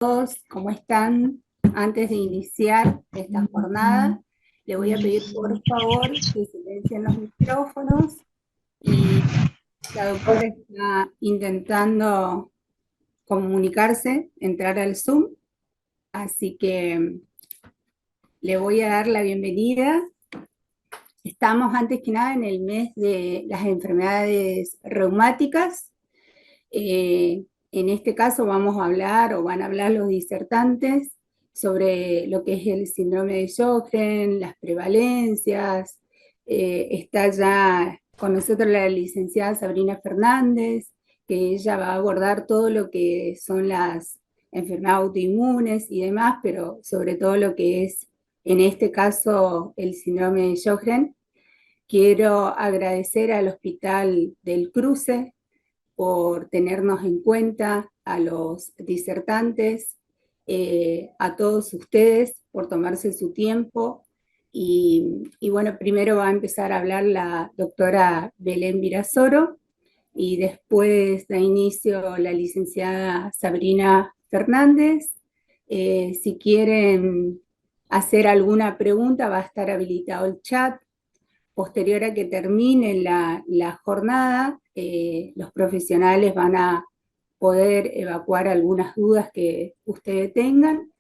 todos, ¿cómo están? Antes de iniciar esta jornada, le voy a pedir por favor que silencien los micrófonos y la doctora está intentando comunicarse, entrar al Zoom, así que le voy a dar la bienvenida. Estamos antes que nada en el mes de las enfermedades reumáticas. En este caso vamos a hablar, o van a hablar los disertantes, sobre lo que es el síndrome de Sjögren, las prevalencias. Está ya con nosotros la licenciada Sabrina Fernández, que ella va a abordar todo lo que son las enfermedades autoinmunes y demás, pero sobre todo lo que es, en este caso, el síndrome de Sjögren. Quiero agradecer al Hospital del Cruce por tenernos en cuenta, a los disertantes, a todos ustedes por tomarse su tiempo. Y bueno, primero va a empezar a hablar la doctora Belén Virasoro y después da inicio la licenciada Sabrina Fernández. Si quieren hacer alguna pregunta, va a estar habilitado el chat. Posterior a que termine la jornada, los profesionales van a poder evacuar algunas dudas que ustedes tengan.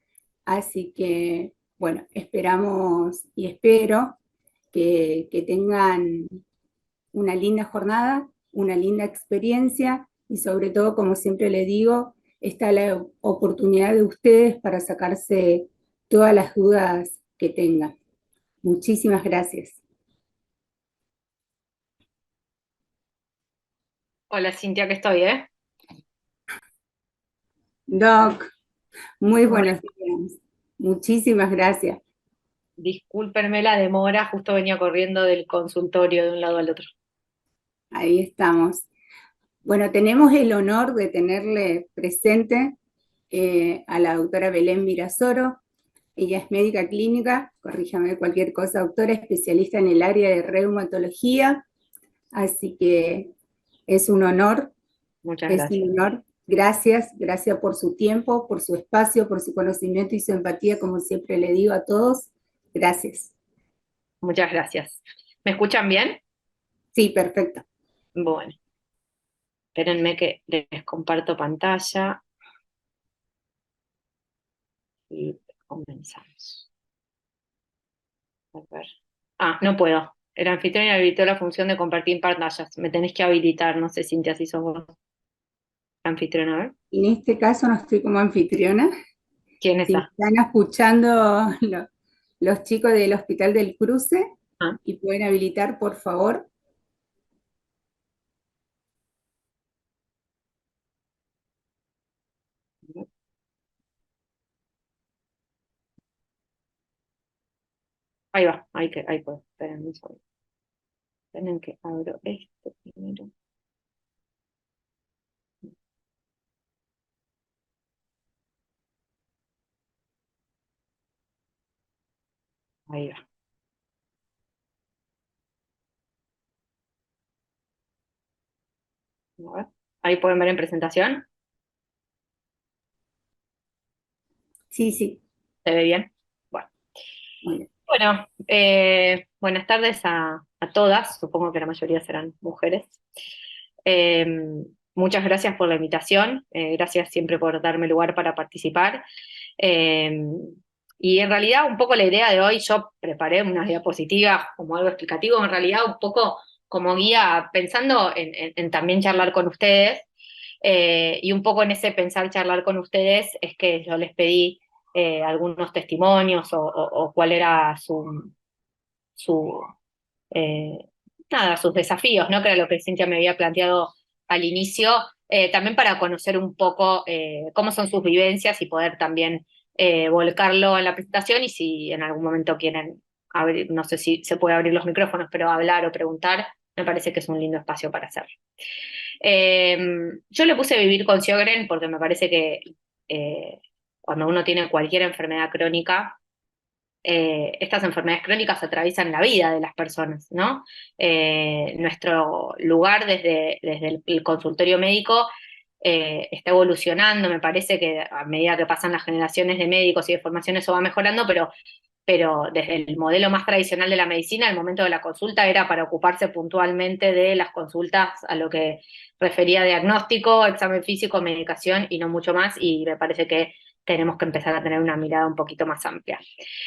Así que, bueno, esperamos y espero que tengan una linda jornada, una linda experiencia y sobre todo, como siempre les digo, está la oportunidad de ustedes para sacarse todas las dudas que tengan. Muchísimas gracias. Hola Cintia, que estoy, ¿eh? Doc, muy Bueno, buenos días. Muchísimas gracias. discúlpenme la demora, justo venía corriendo del consultorio de un lado al otro. Ahí estamos. Bueno, tenemos el honor de tenerle presente a la doctora Belén Virasoro. Ella es médica clínica, corríjame cualquier cosa, doctora, especialista en el área de reumatología. Así que es un honor, Muchas es un gracias. honor. Gracias, gracias por su tiempo, por su espacio, por su conocimiento y su empatía, como siempre le digo a todos. Gracias. Muchas gracias. ¿Me escuchan bien? Sí, perfecto. Bueno, espérenme que les comparto pantalla y comenzamos. A ver. Ah, no puedo. El anfitrión habilitó la función de compartir pantallas. Me tenés que habilitar, no sé, Cintia, si sos vos anfitrión, a ver. En este caso no estoy como anfitriona. ¿Quién Si me está? están escuchando los chicos del Hospital del Cruce Ah, y pueden habilitar, por favor. ahí va, ahí puedo. Esperen un segundo. Esperen que abro esto primero. Ahí va. A ver. Ahí pueden ver en presentación. Sí, sí. ¿Se ve bien? Bueno, Muy bien. bueno, buenas tardes a todas. Supongo que la mayoría serán mujeres. Eh, Muchas gracias por la invitación. Gracias siempre por darme lugar para participar. Eh, y en realidad un poco la idea de hoy, yo preparé unas diapositivas como algo explicativo, en realidad un poco como guía pensando en también charlar con ustedes. Y un poco en ese pensar charlar con ustedes es que yo les pedí algunos testimonios o cuál era su eh, nada, sus desafíos, ¿no? Que era lo que Cintia me había planteado al inicio, también para conocer un poco cómo son sus vivencias y poder también volcarlo en la presentación y si en algún momento quieren abrir, no sé si se puede abrir los micrófonos, pero hablar o preguntar, me parece que es un lindo espacio para hacerlo. Eh, yo le puse vivir con Sjögren porque me parece que cuando uno tiene cualquier enfermedad crónica, estas enfermedades crónicas atraviesan la vida de las personas, ¿no? Nuestro lugar desde el consultorio médico está evolucionando, me parece que a medida que pasan las generaciones de médicos y de formación eso va mejorando, pero desde el modelo más tradicional de la medicina, el momento de la consulta era para ocuparse puntualmente de las consultas a lo que refería diagnóstico, examen físico, medicación y no mucho más, y me parece que tenemos que empezar a tener una mirada un poquito más amplia.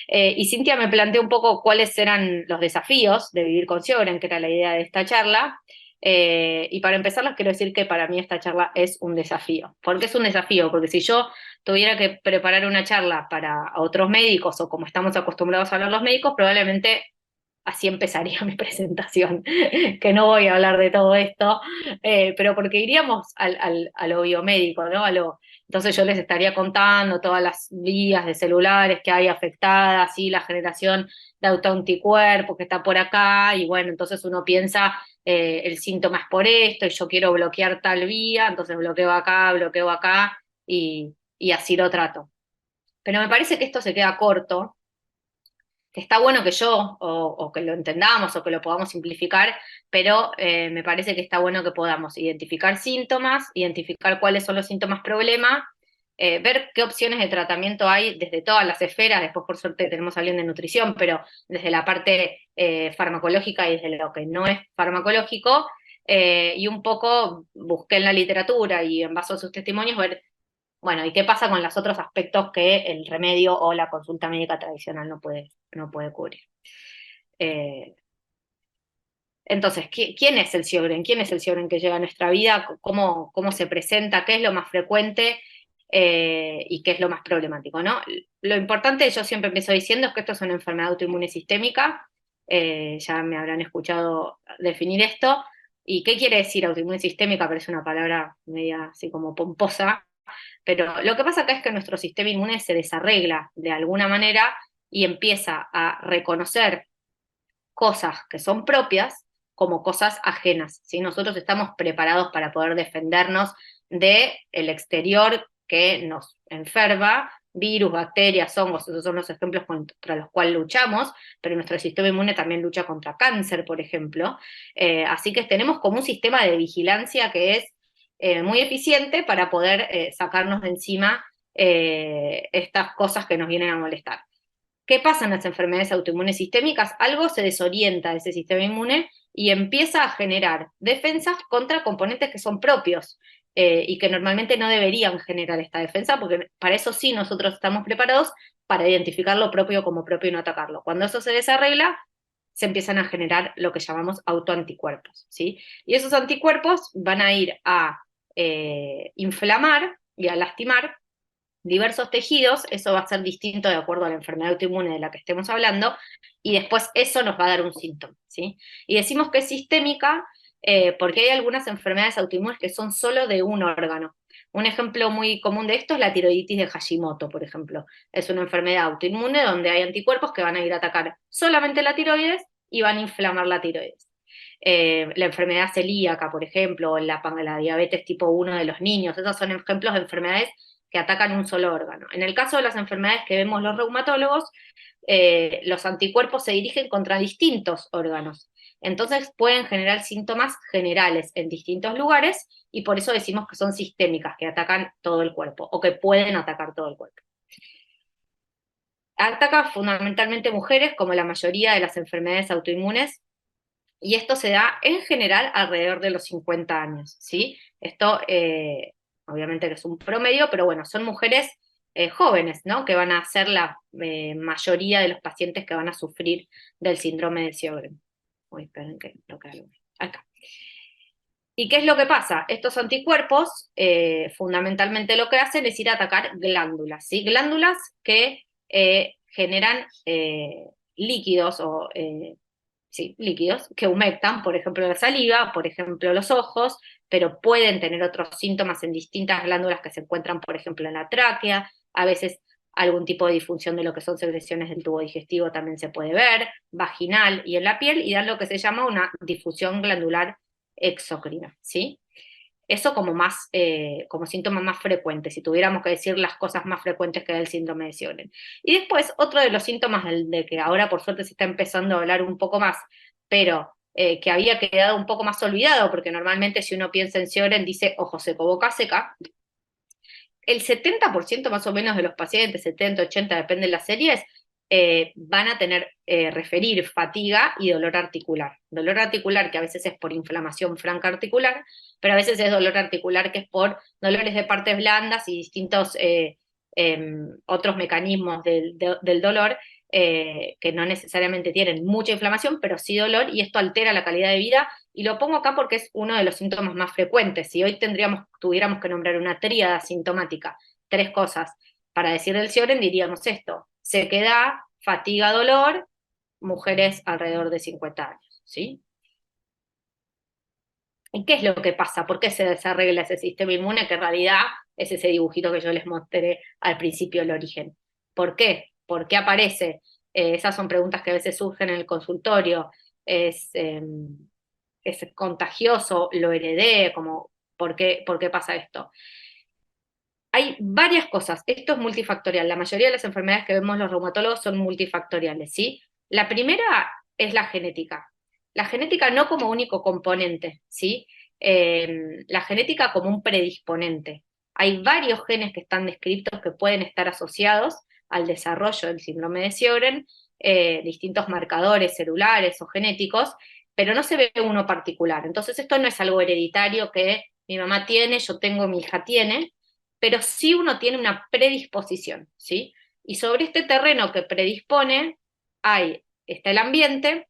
Y Cintia me planteó un poco cuáles eran los desafíos de vivir con Sjögren, que era la idea de esta charla, y para empezar les quiero decir que para mí esta charla es un desafío. ¿Por qué es un desafío? Porque si yo tuviera que preparar una charla para otros médicos o como estamos acostumbrados a hablar los médicos, probablemente así empezaría mi presentación, que no voy a hablar de todo esto, pero porque iríamos a lo biomédico, ¿no? Entonces yo les estaría contando todas las vías de celulares que hay afectadas, y la generación de autoanticuerpos que está por acá, y bueno, entonces uno piensa, el síntoma es por esto, y yo quiero bloquear tal vía, entonces bloqueo acá, y así lo trato. Pero me parece que esto se queda corto, que está bueno que o que lo entendamos o que lo podamos simplificar, pero me parece que está bueno que podamos identificar síntomas, identificar cuáles son los síntomas problema, ver qué opciones de tratamiento hay desde todas las esferas. Después por suerte tenemos a alguien de nutrición, pero desde la parte farmacológica y desde lo que no es farmacológico, y un poco busqué en la literatura y en base a sus testimonios ver, bueno, ¿y qué pasa con los otros aspectos que el remedio o la consulta médica tradicional no puede cubrir? Eh, entonces, ¿quién es el Sjögren? ¿Quién es el Sjögren que llega a nuestra vida? ¿Cómo se presenta? ¿Qué es lo más frecuente? Y qué es lo más problemático, ¿no? Lo importante, yo siempre empiezo diciendo, es que esto es una enfermedad autoinmune sistémica. Ya me habrán escuchado definir esto. ¿Y qué quiere decir autoinmune sistémica? Pero es una palabra media así como pomposa. Pero lo que pasa acá es que nuestro sistema inmune se desarregla de alguna manera y empieza a reconocer cosas que son propias como cosas ajenas, ¿sí? Nosotros estamos preparados para poder defendernos del exterior que nos enferma, virus, bacterias, hongos, esos son los ejemplos contra los cuales luchamos, pero nuestro sistema inmune también lucha contra cáncer, por ejemplo. Así que tenemos como un sistema de vigilancia que es muy eficiente para poder sacarnos de encima estas cosas que nos vienen a molestar. ¿Qué pasa en las enfermedades autoinmunes sistémicas? Algo se desorienta de ese sistema inmune y empieza a generar defensas contra componentes que son propios, y que normalmente no deberían generar esta defensa, porque para eso sí nosotros estamos preparados para identificar lo propio como propio y no atacarlo. Cuando eso se desarregla, se empiezan a generar lo que llamamos autoanticuerpos, ¿sí? Y esos anticuerpos van a ir a inflamar y a lastimar diversos tejidos. Eso va a ser distinto de acuerdo a la enfermedad autoinmune de la que estemos hablando, y después eso nos va a dar un síntoma, ¿sí? Y decimos que es sistémica porque hay algunas enfermedades autoinmunes que son solo de un órgano. Un ejemplo muy común de esto es la tiroiditis de Hashimoto, por ejemplo. Es una enfermedad autoinmune donde hay anticuerpos que van a ir a atacar solamente la tiroides y van a inflamar la tiroides. La enfermedad celíaca, por ejemplo, o la diabetes tipo 1 de los niños, esos son ejemplos de enfermedades que atacan un solo órgano. En el caso de las enfermedades que vemos los reumatólogos, los anticuerpos se dirigen contra distintos órganos. Entonces pueden generar síntomas generales en distintos lugares, y por eso decimos que son sistémicas, que atacan todo el cuerpo, o que pueden atacar todo el cuerpo. Ataca fundamentalmente mujeres, como la mayoría de las enfermedades autoinmunes, y esto se da en general alrededor de los 50 años, ¿sí? Esto obviamente que es un promedio, pero bueno, son mujeres jóvenes, ¿no? Que van a ser la mayoría de los pacientes que van a sufrir del síndrome de Sjögren. Uy, esperen que toque algo. Acá. ¿Y qué es lo que pasa? Estos anticuerpos fundamentalmente lo que hacen es ir a atacar glándulas, ¿sí? Glándulas que generan líquidos o sí, líquidos que humectan, por ejemplo la saliva, por ejemplo los ojos, pero pueden tener otros síntomas en distintas glándulas que se encuentran, por ejemplo, en la tráquea. A veces algún tipo de disfunción de lo que son secreciones del tubo digestivo también se puede ver, vaginal y en la piel, y dan lo que se llama una difusión glandular exócrina, ¿sí? Eso como síntoma más frecuente, si tuviéramos que decir las cosas más frecuentes que da el síndrome de Sjögren. Y después, otro de los síntomas de que ahora por suerte se está empezando a hablar un poco más, pero que había quedado un poco más olvidado, porque normalmente si uno piensa en Sjögren dice ojo seco, boca seca. El 70% más o menos de los pacientes, 70, 80, depende de las series, van a tener, referir fatiga y dolor articular. Dolor articular que a veces es por inflamación franca articular, pero a veces es dolor articular que es por dolores de partes blandas y distintos otros mecanismos del dolor, que no necesariamente tienen mucha inflamación, pero sí dolor, y esto altera la calidad de vida. Y lo pongo acá porque es uno de los síntomas más frecuentes. Si hoy tuviéramos que nombrar una tríada sintomática, tres cosas para decir del Sjögren, diríamos esto: sequedad, fatiga, dolor, mujeres alrededor de 50 años, ¿sí? ¿Y qué es lo que pasa? ¿Por qué se desarregla ese sistema inmune? Que en realidad es ese dibujito que yo les mostré al principio del origen. ¿Por qué? ¿Por qué aparece? Esas son preguntas que a veces surgen en el consultorio. ¿Es contagioso? ¿Lo heredé? Como, por qué pasa esto? Hay varias cosas. Esto es multifactorial. La mayoría de las enfermedades que vemos los reumatólogos son multifactoriales, ¿sí? La primera es la genética. La genética no como único componente, ¿sí? La genética como un predisponente. Hay varios genes que están descritos que pueden estar asociados al desarrollo del síndrome de Sjögren, distintos marcadores celulares o genéticos, pero no se ve uno particular. Entonces esto no es algo hereditario que mi mamá tiene, yo tengo, mi hija tiene, pero sí uno tiene una predisposición, ¿sí? Y sobre este terreno que predispone, está el ambiente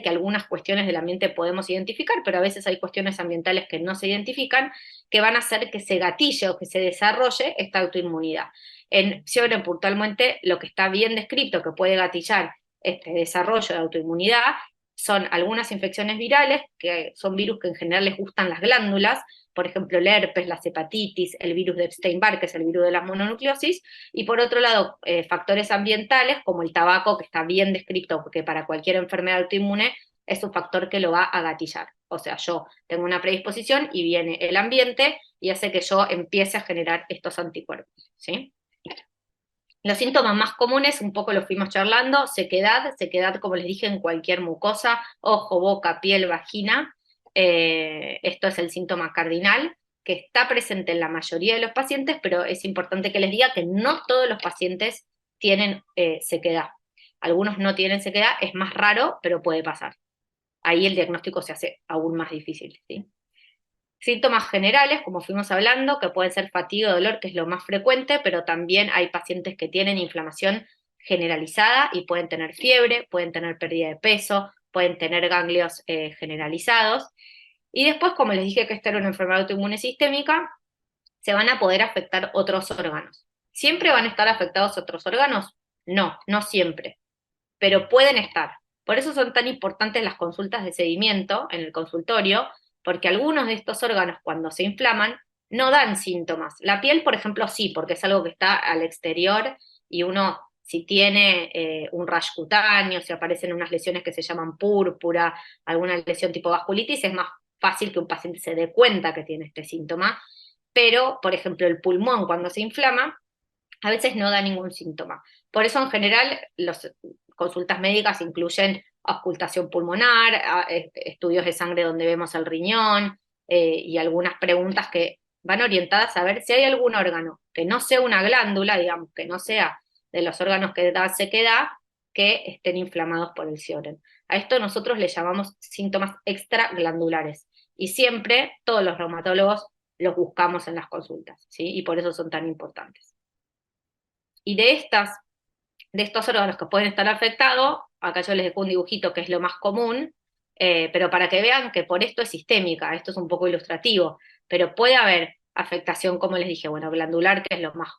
que algunas cuestiones del ambiente podemos identificar, pero a veces hay cuestiones ambientales que no se identifican, que van a hacer que se gatille o que se desarrolle esta autoinmunidad. En Sjögren puntualmente lo que está bien descrito que puede gatillar este desarrollo de autoinmunidad son algunas infecciones virales, que son virus que en general les gustan las glándulas, por ejemplo el herpes, la hepatitis, el virus de Epstein-Barr, que es el virus de la mononucleosis, y por otro lado, factores ambientales como el tabaco, que está bien descrito porque para cualquier enfermedad autoinmune es un factor que lo va a gatillar. O sea, yo tengo una predisposición y viene el ambiente y hace que yo empiece a generar estos anticuerpos, ¿sí? Los síntomas más comunes, un poco los fuimos charlando: sequedad como les dije en cualquier mucosa, ojo, boca, piel, vagina. Esto es el síntoma cardinal, que está presente en la mayoría de los pacientes, pero es importante que les diga que no todos los pacientes tienen sequedad. Algunos no tienen sequedad, es más raro, pero puede pasar. Ahí el diagnóstico se hace aún más difícil, ¿sí? Síntomas generales, como fuimos hablando, que pueden ser fatiga o dolor, que es lo más frecuente, pero también hay pacientes que tienen inflamación generalizada y pueden tener fiebre, pueden tener pérdida de peso, pueden tener ganglios generalizados. Y después, como les dije que esta era una enfermedad autoinmune sistémica, se van a poder afectar otros órganos. ¿Siempre van a estar afectados otros órganos? No, no siempre, pero pueden estar. Por eso son tan importantes las consultas de seguimiento en el consultorio, porque algunos de estos órganos cuando se inflaman no dan síntomas. La piel, por ejemplo, sí, porque es algo que está al exterior y uno, si tiene un rash cutáneo, si aparecen unas lesiones que se llaman púrpura, alguna lesión tipo vasculitis, es más fácil que un paciente se dé cuenta que tiene este síntoma. Pero, por ejemplo, el pulmón cuando se inflama, a veces no da ningún síntoma. Por eso, en general, las consultas médicas incluyen auscultación pulmonar, estudios de sangre donde vemos el riñón, y algunas preguntas que van orientadas a ver si hay algún órgano que no sea una glándula, digamos, que no sea de los órganos que da sequedad, que estén inflamados por el Sjögren. A esto nosotros le llamamos síntomas extraglandulares. Y siempre, todos los reumatólogos los buscamos en las consultas, ¿sí? Y por eso son tan importantes. Y de estos órganos que pueden estar afectados, acá yo les dejo un dibujito que es lo más común, pero para que vean que por esto es sistémica, esto es un poco ilustrativo, pero puede haber afectación, como les dije, bueno, glandular, que es lo más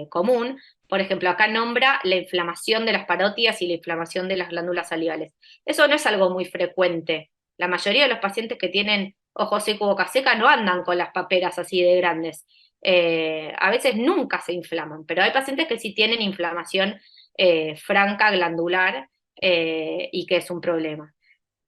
común. Por ejemplo, acá nombra la inflamación de las parótidas y la inflamación de las glándulas salivales. Eso no es algo muy frecuente. La mayoría de los pacientes que tienen ojo seco, boca seca, no andan con las paperas así de grandes. A veces nunca se inflaman, pero hay pacientes que sí tienen inflamación franca glandular, y que es un problema.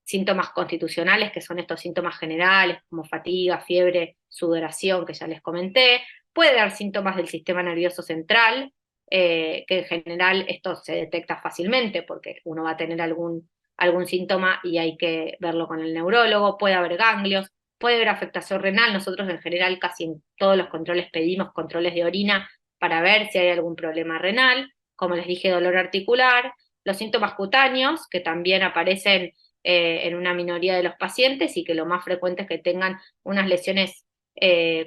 Síntomas constitucionales, que son estos síntomas generales, como fatiga, fiebre, sudoración, que ya les comenté. Puede dar síntomas del sistema nervioso central, que en general esto se detecta fácilmente, porque uno va a tener algún algún síntoma y hay que verlo con el neurólogo, puede haber ganglios, puede haber afectación renal. Nosotros en general casi en todos los controles pedimos controles de orina para ver si hay algún problema renal, como les dije, dolor articular, los síntomas cutáneos, que también aparecen en una minoría de los pacientes y que lo más frecuente es que tengan unas lesiones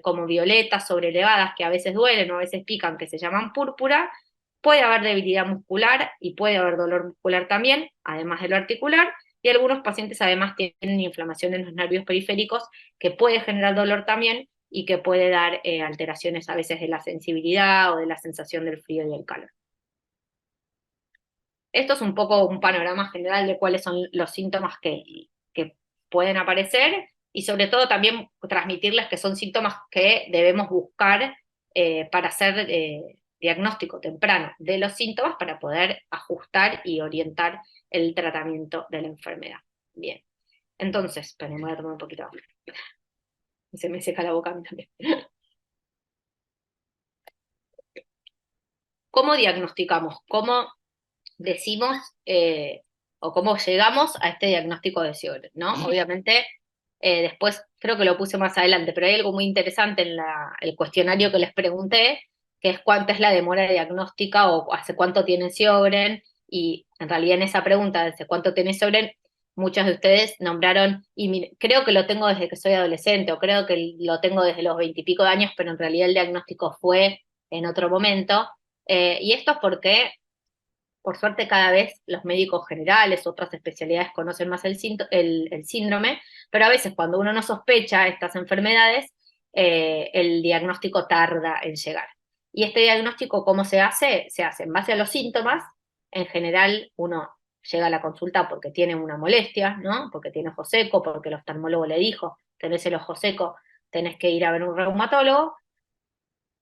como violetas, sobrelevadas, que a veces duelen o a veces pican, que se llaman púrpura. Puede haber debilidad muscular y puede haber dolor muscular también, además de lo articular, y algunos pacientes además tienen inflamación en los nervios periféricos que puede generar dolor también y que puede dar alteraciones a veces de la sensibilidad o de la sensación del frío y del calor. Esto es un poco un panorama general de cuáles son los síntomas que pueden aparecer y sobre todo también transmitirles que son síntomas que debemos buscar para hacer diagnóstico temprano de los síntomas para poder ajustar y orientar el tratamiento de la enfermedad. Bien, entonces, me voy a tomar un poquito de agua. Se me seca la boca a mí también. ¿Cómo diagnosticamos? ¿Cómo decimos o cómo llegamos a este diagnóstico de Sjögren, ¿no? Obviamente, después creo que lo puse más adelante, pero hay algo muy interesante en el cuestionario que les pregunté, que es cuánta es la demora diagnóstica o hace cuánto tiene Sjögren, y en realidad en esa pregunta de hace cuánto tiene Sjögren, muchos de ustedes nombraron, y creo que lo tengo desde que soy adolescente, o creo que lo tengo desde los 20 y pico de años, pero en realidad el diagnóstico fue en otro momento, y esto es porque por suerte cada vez los médicos generales, otras especialidades conocen más el síndrome, pero a veces cuando uno no sospecha estas enfermedades, el diagnóstico tarda en llegar. Y este diagnóstico, ¿cómo se hace? Se hace en base a los síntomas. En general, uno llega a la consulta porque tiene una molestia, ¿no? Porque tiene ojo seco, porque el oftalmólogo le dijo, tenés el ojo seco, tenés que ir a ver un reumatólogo,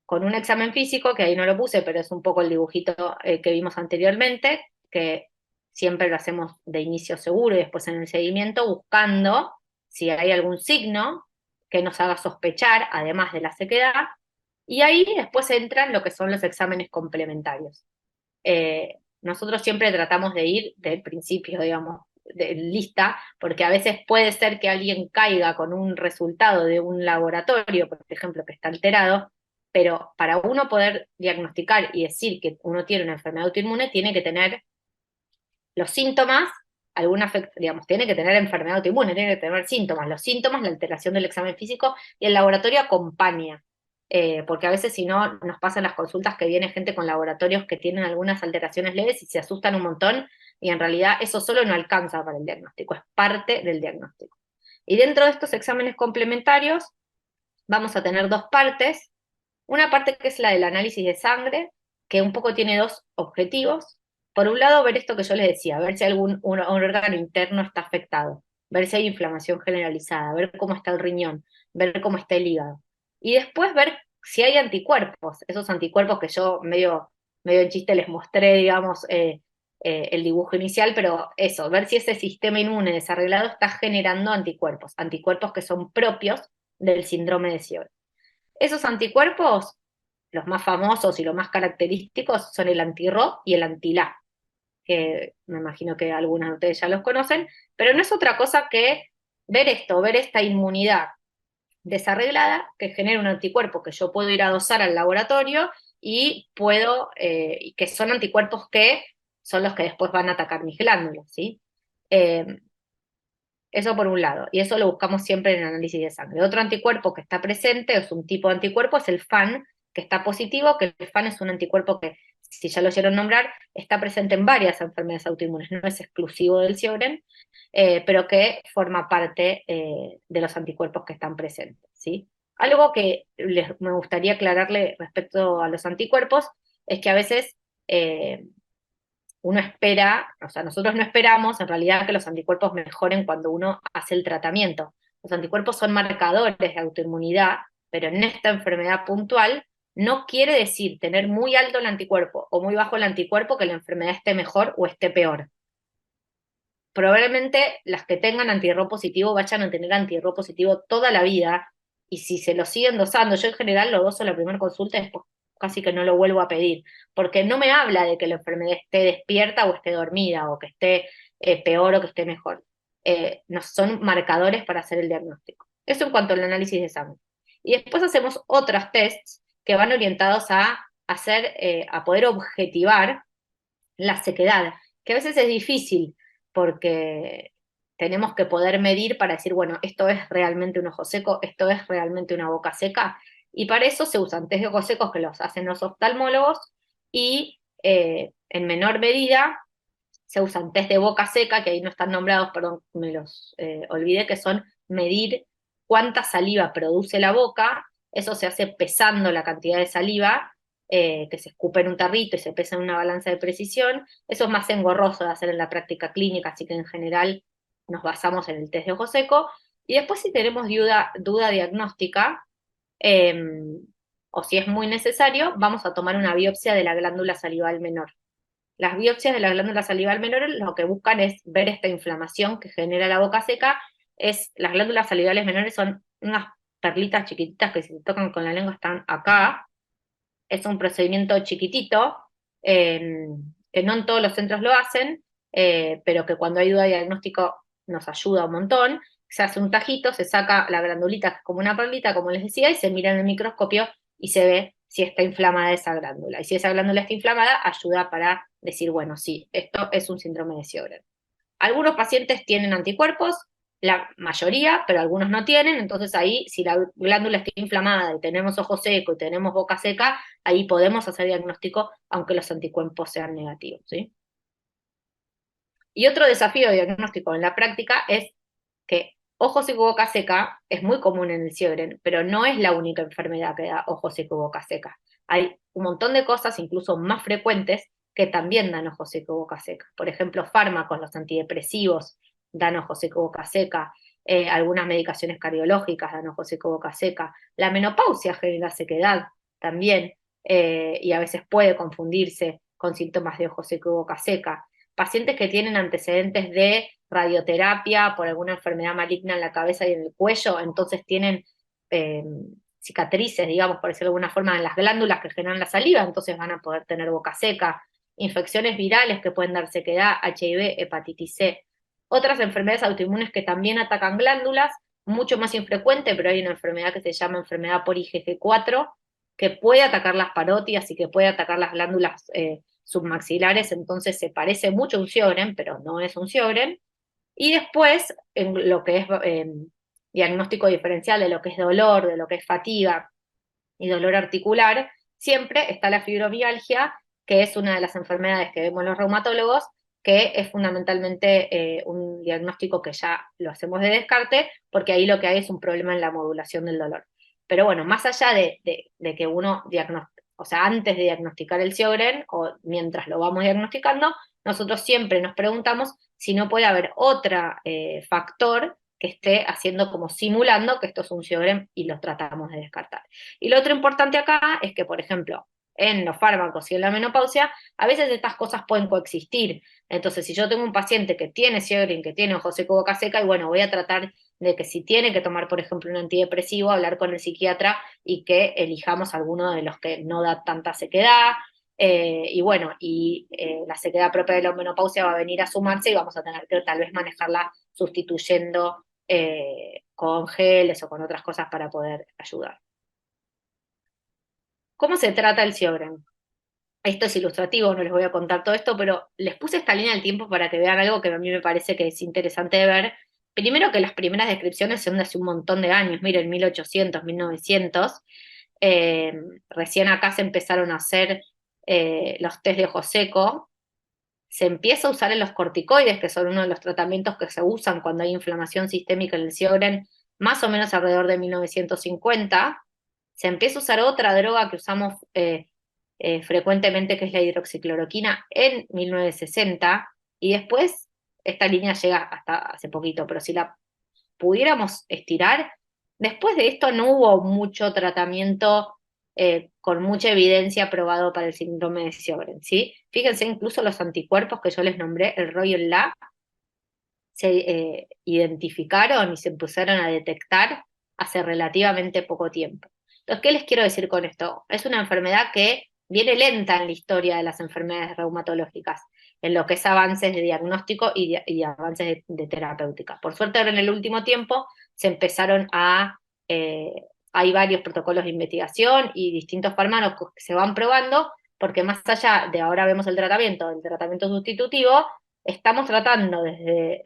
con un examen físico, que ahí no lo puse, pero es un poco el dibujito que vimos anteriormente, que siempre lo hacemos de inicio seguro y después en el seguimiento, buscando si hay algún signo que nos haga sospechar, además de la sequedad, y ahí después entran lo que son los exámenes complementarios. Nosotros siempre tratamos de ir del principio, digamos, de lista, porque a veces puede ser que alguien caiga con un resultado de un laboratorio, por ejemplo, que está alterado, pero para uno poder diagnosticar y decir que uno tiene una enfermedad autoinmune, tiene que tener los síntomas, digamos, tiene que tener enfermedad autoinmune, tiene que tener síntomas, los síntomas, la alteración del examen físico, y el laboratorio acompaña. Porque a veces si no nos pasan las consultas que viene gente con laboratorios que tienen algunas alteraciones leves y se asustan un montón, y en realidad eso solo no alcanza para el diagnóstico, es parte del diagnóstico. Y dentro de estos exámenes complementarios vamos a tener dos partes. Una parte que es la del análisis de sangre, que un poco tiene dos objetivos. Por un lado, ver esto que yo les decía, ver si algún un órgano interno está afectado, ver si hay inflamación generalizada, ver cómo está el riñón, ver cómo está el hígado. Y después ver si hay anticuerpos, esos anticuerpos que yo medio en chiste les mostré, digamos, el dibujo inicial, pero eso, ver si ese sistema inmune desarreglado está generando anticuerpos, anticuerpos que son propios del síndrome de Sjögren. Esos anticuerpos, los más famosos y los más característicos, son el anti-Ro y el anti-La, que me imagino que algunos de ustedes ya los conocen, pero no es otra cosa que ver esto, ver esta inmunidad desarreglada que genera un anticuerpo que yo puedo ir a dosar al laboratorio y que son anticuerpos que son los que después van a atacar mis glándulas, ¿sí? Eso por un lado, y eso lo buscamos siempre en el análisis de sangre. Otro anticuerpo que está presente, es un tipo de anticuerpo, es el FAN, que está positivo, que el FAN es un anticuerpo que, si ya lo oyeron nombrar, está presente en varias enfermedades autoinmunes, no es exclusivo del Sjögren, pero que forma parte de los anticuerpos que están presentes, ¿sí? Algo que me gustaría aclararle respecto a los anticuerpos es que a veces uno espera, o sea, nosotros no esperamos en realidad que los anticuerpos mejoren cuando uno hace el tratamiento. Los anticuerpos son marcadores de autoinmunidad, pero en esta enfermedad puntual no quiere decir tener muy alto el anticuerpo o muy bajo el anticuerpo que la enfermedad esté mejor o esté peor. Probablemente las que tengan anti-Ro positivo vayan a tener anti-Ro positivo toda la vida, y si se lo siguen dosando, yo en general lo doso en la primera consulta y después casi que no lo vuelvo a pedir, porque no me habla de que la enfermedad esté despierta o esté dormida, o que esté peor o que esté mejor. No son marcadores para hacer el diagnóstico. Eso en cuanto al análisis de sangre. Y después hacemos otros tests que van orientados a hacer, a poder objetivar la sequedad, que a veces es difícil porque tenemos que poder medir para decir, bueno, esto es realmente un ojo seco, esto es realmente una boca seca, y para eso se usan test de ojos secos que los hacen los oftalmólogos y en menor medida se usan test de boca seca, que ahí no están nombrados, perdón, me los olvidé, que son medir cuánta saliva produce la boca, eso se hace pesando la cantidad de saliva, que se escupe en un tarrito y se pesa en una balanza de precisión, eso es más engorroso de hacer en la práctica clínica, así que en general nos basamos en el test de ojo seco, y después si tenemos duda diagnóstica, eh, o si es muy necesario, vamos a tomar una biopsia de la glándula salival menor. Las biopsias de la glándula salival menor lo que buscan es ver esta inflamación que genera la boca seca. Las glándulas salivales menores son unas perlitas chiquititas que si se tocan con la lengua están acá. Es un procedimiento chiquitito, que no en todos los centros lo hacen, pero que cuando hay duda de diagnóstico nos ayuda un montón. Se hace un tajito, se saca la glandulita, que es como una perlita, como les decía, y se mira en el microscopio y se ve si está inflamada esa glándula. Y si esa glándula está inflamada, ayuda para decir, bueno, sí, esto es un síndrome de Sjögren. Algunos pacientes tienen anticuerpos, la mayoría, pero algunos no tienen, entonces ahí, si la glándula está inflamada y tenemos ojo seco y tenemos boca seca, ahí podemos hacer diagnóstico aunque los anticuerpos sean negativos, ¿sí? Y otro desafío diagnóstico en la práctica es que ojo seco, boca seca es muy común en el Sjögren, pero no es la única enfermedad que da ojo seco, boca seca. Hay un montón de cosas, incluso más frecuentes, que también dan ojo seco, boca seca. Por ejemplo, fármacos, los antidepresivos dan ojo seco, boca seca. Algunas medicaciones cardiológicas dan ojo seco, boca seca. La menopausia genera sequedad también, y a veces puede confundirse con síntomas de ojo seco, boca seca. Pacientes que tienen antecedentes de radioterapia por alguna enfermedad maligna en la cabeza y en el cuello, entonces tienen eh, cicatrices, digamos, por decirlo de alguna forma, en las glándulas que generan la saliva, entonces van a poder tener boca seca, infecciones virales que pueden dar sequedad, HIV, hepatitis C. Otras enfermedades autoinmunes que también atacan glándulas, mucho más infrecuente, pero hay una enfermedad que se llama enfermedad por IgG4, que puede atacar las parótidas y que puede atacar las glándulas submaxilares, entonces se parece mucho a un Sjögren, pero no es un Sjögren. Y después, en lo que es diagnóstico diferencial de lo que es dolor, de lo que es fatiga y dolor articular, siempre está la fibromialgia, que es una de las enfermedades que vemos los reumatólogos, que es fundamentalmente un diagnóstico que ya lo hacemos de descarte, porque ahí lo que hay es un problema en la modulación del dolor. Pero bueno, más allá de que uno o sea, antes de diagnosticar el Sjögren, o mientras lo vamos diagnosticando, nosotros siempre nos preguntamos si no puede haber otro factor que esté haciendo como simulando que esto es un Sjögren y lo tratamos de descartar. Y lo otro importante acá es que, por ejemplo, en los fármacos y en la menopausia, a veces estas cosas pueden coexistir. Entonces, si yo tengo un paciente que tiene Sjögren, que tiene ojo seco, boca seca, y bueno, voy a tratar de que si tiene que tomar, por ejemplo, un antidepresivo, hablar con el psiquiatra y que elijamos alguno de los que no da tanta sequedad, y bueno, la sequedad propia de la menopausia va a venir a sumarse y vamos a tener que tal vez manejarla sustituyendo con geles o con otras cosas para poder ayudar. ¿Cómo se trata el Sjögren? Esto es ilustrativo, no les voy a contar todo esto, pero les puse esta línea del tiempo para que vean algo que a mí me parece que es interesante de ver. Primero que las primeras descripciones son de hace un montón de años, miren, 1800, 1900. Recién acá se empezaron a hacer los test de ojo seco. Se empieza a usar en los corticoides, que son uno de los tratamientos que se usan cuando hay inflamación sistémica en el Sjögren, más o menos alrededor de 1950. Se empieza a usar otra droga que usamos frecuentemente, que es la hidroxicloroquina, en 1960, y después esta línea llega hasta hace poquito, pero si la pudiéramos estirar, después de esto no hubo mucho tratamiento con mucha evidencia probado para el síndrome de Sjögren, ¿sí? Fíjense, incluso los anticuerpos que yo les nombré, el ROY y el LA, se identificaron y se empezaron a detectar hace relativamente poco tiempo. Entonces, ¿qué les quiero decir con esto? Es una enfermedad que viene lenta en la historia de las enfermedades reumatológicas. en lo que es avances de diagnóstico y avances de terapéutica. Por suerte ahora en el último tiempo se empezaron hay varios protocolos de investigación y distintos fármacos que se van probando, porque más allá de ahora vemos el tratamiento sustitutivo, estamos tratando desde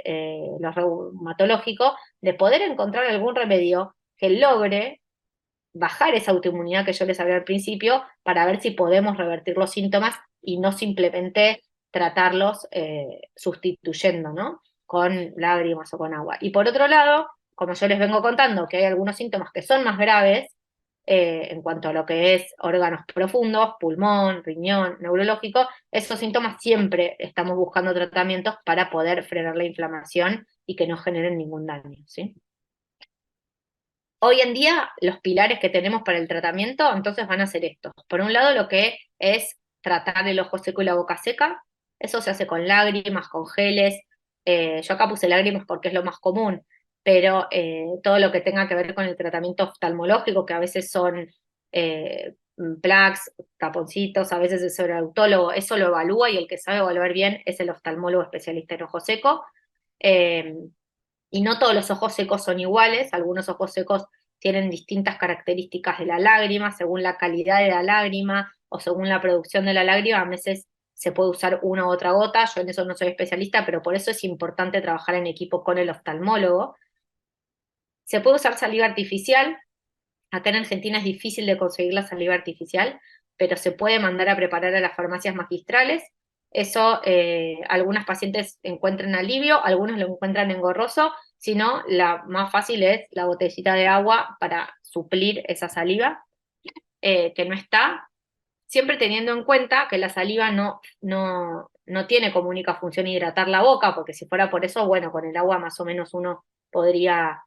lo reumatológico de poder encontrar algún remedio que logre bajar esa autoinmunidad que yo les hablé al principio para ver si podemos revertir los síntomas y no simplemente tratarlos sustituyendo, ¿no? Con lágrimas o con agua. Y por otro lado, como yo les vengo contando que hay algunos síntomas que son más graves, en cuanto a lo que es órganos profundos, pulmón, riñón, neurológico, esos síntomas siempre estamos buscando tratamientos para poder frenar la inflamación y que no generen ningún daño, ¿sí? Hoy en día, los pilares que tenemos para el tratamiento, entonces van a ser estos. Por un lado, lo que es tratar el ojo seco y la boca seca. Eso se hace con lágrimas, con geles. Yo acá puse lágrimas porque es lo más común, pero todo lo que tenga que ver con el tratamiento oftalmológico, que a veces son plaques, taponcitos, a veces es el autólogo, eso lo evalúa y el que sabe evaluar bien es el oftalmólogo especialista en ojo seco. Eh, y no todos los ojos secos son iguales, algunos ojos secos tienen distintas características de la lágrima, según la calidad de la lágrima o según la producción de la lágrima, a veces se puede usar una u otra gota, yo en eso no soy especialista, pero por eso es importante trabajar en equipo con el oftalmólogo. Se puede usar saliva artificial, acá en Argentina es difícil de conseguir la saliva artificial, pero se puede mandar a preparar a las farmacias magistrales. Eso algunas pacientes encuentran alivio, algunos lo encuentran engorroso, si no, la más fácil es la botellita de agua para suplir esa saliva, que no está, siempre teniendo en cuenta que la saliva no tiene como única función hidratar la boca, porque si fuera por eso, bueno, con el agua más o menos uno podría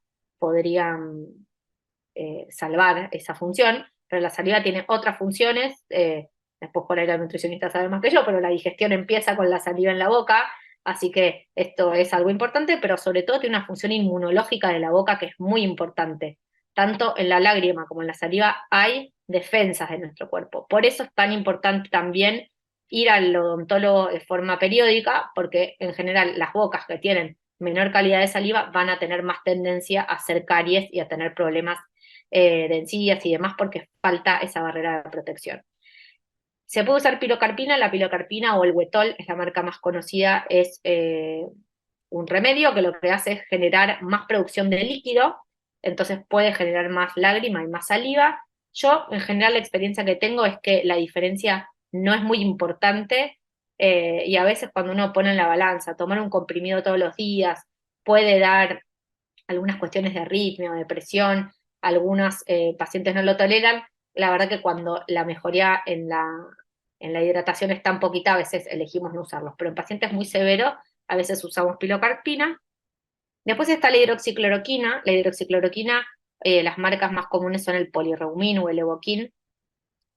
salvar esa función, pero la saliva tiene otras funciones, después por ahí la nutricionista sabe más que yo, pero la digestión empieza con la saliva en la boca, así que esto es algo importante, pero sobre todo tiene una función inmunológica de la boca que es muy importante. Tanto en la lágrima como en la saliva hay defensas de nuestro cuerpo. Por eso es tan importante también ir al odontólogo de forma periódica, porque en general las bocas que tienen menor calidad de saliva van a tener más tendencia a hacer caries y a tener problemas de encías y demás porque falta esa barrera de protección. Se puede usar pilocarpina, la pilocarpina o el Huetol, es la marca más conocida, es un remedio que lo que hace es generar más producción de líquido, entonces puede generar más lágrima y más saliva. Yo, en general, la experiencia que tengo es que la diferencia no es muy importante y a veces cuando uno pone en la balanza, tomar un comprimido todos los días puede dar algunas cuestiones de arritmia o depresión, algunos pacientes no lo toleran, la verdad que cuando la mejoría en la hidratación es tan poquita, a veces elegimos no usarlos, pero en pacientes muy severos, a veces usamos pilocarpina. Después está la hidroxicloroquina, las marcas más comunes son el Polireumin o el Evoquin,